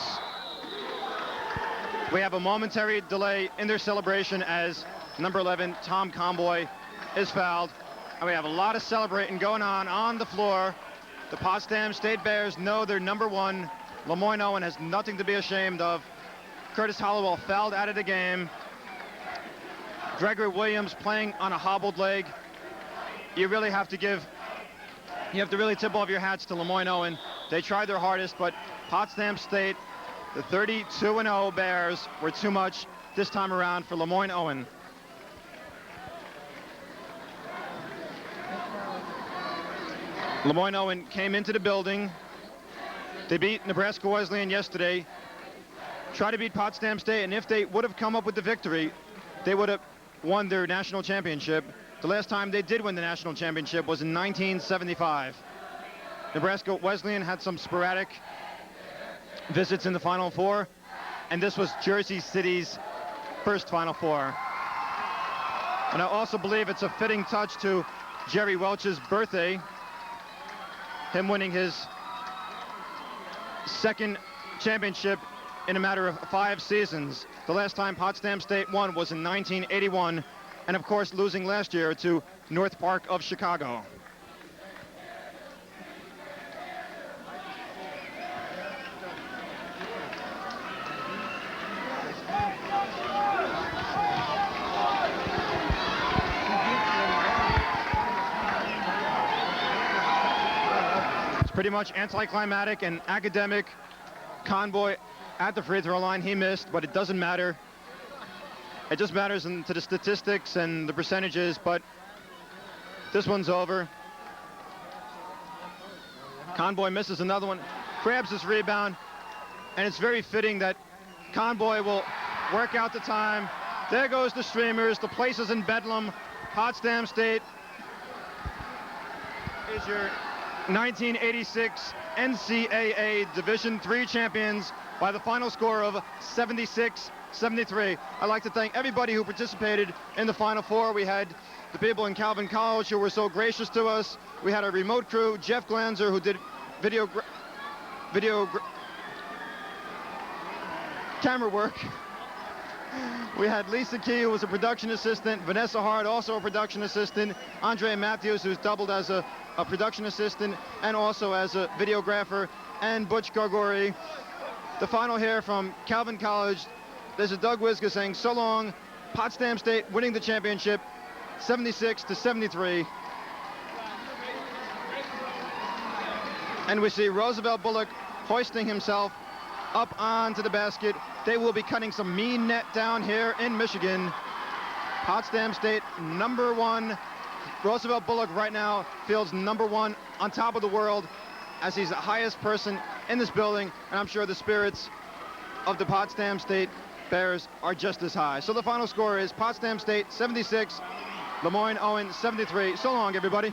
We have a momentary delay in their celebration as number 11, Tom Conboy, is fouled. And we have a lot of celebrating going on the floor. The Potsdam State Bears know they're number 1. Lemoyne-Owen has nothing to be ashamed of. Curtis Hollowell fouled out of the game. Gregory Williams playing on a hobbled leg. You really have to really tip off your hats to Lemoyne-Owen. They tried their hardest, but Potsdam State, the 32-0 Bears, were too much this time around for Lemoyne-Owen. Lemoyne-Owen came into the building. They beat Nebraska Wesleyan yesterday. Tried to beat Potsdam State, and if they would have come up with the victory, they would have won their national championship. The last time they did win the national championship was in 1975. Nebraska Wesleyan had some sporadic visits in the Final Four, and this was Jersey City's first Final Four. And I also believe it's a fitting touch to Jerry Welch's birthday, him winning his second championship in a matter of 5 seasons. The last time Potsdam State won was in 1981, and of course losing last year to North Park of Chicago. Pretty much anticlimactic and academic. Conboy at the free throw line, he missed, but it doesn't matter. It just matters to the statistics and the percentages, but this one's over. Conboy misses another one, grabs his rebound, and it's very fitting that Conboy will work out the time. There goes the streamers. The place is in bedlam. Potsdam State is your 1986 NCAA Division III champions by the final score of 76-73. I'd like to thank everybody who participated in the Final Four. We had the people in Calvin College who were so gracious to us. We had a remote crew, Jeff Glanzer, who did video camera work. We had Lisa Key, who was a production assistant, Vanessa Hart, also a production assistant, Andrea Matthews, who's doubled as a production assistant and also as a videographer, and Butch Gargori. The final here from Calvin College. There's a Doug Wiska saying so long. Potsdam State winning the championship 76-73. And we see Roosevelt Bullock hoisting himself up onto the basket. They will be cutting some mean net down here in Michigan. Potsdam State number 1. Roosevelt Bullock right now feels number 1 on top of the world as he's the highest person in this building, and I'm sure the spirits of the Potsdam State Bears are just as high. So the final score is Potsdam State 76, Lemoyne-Owen 73. So long, everybody.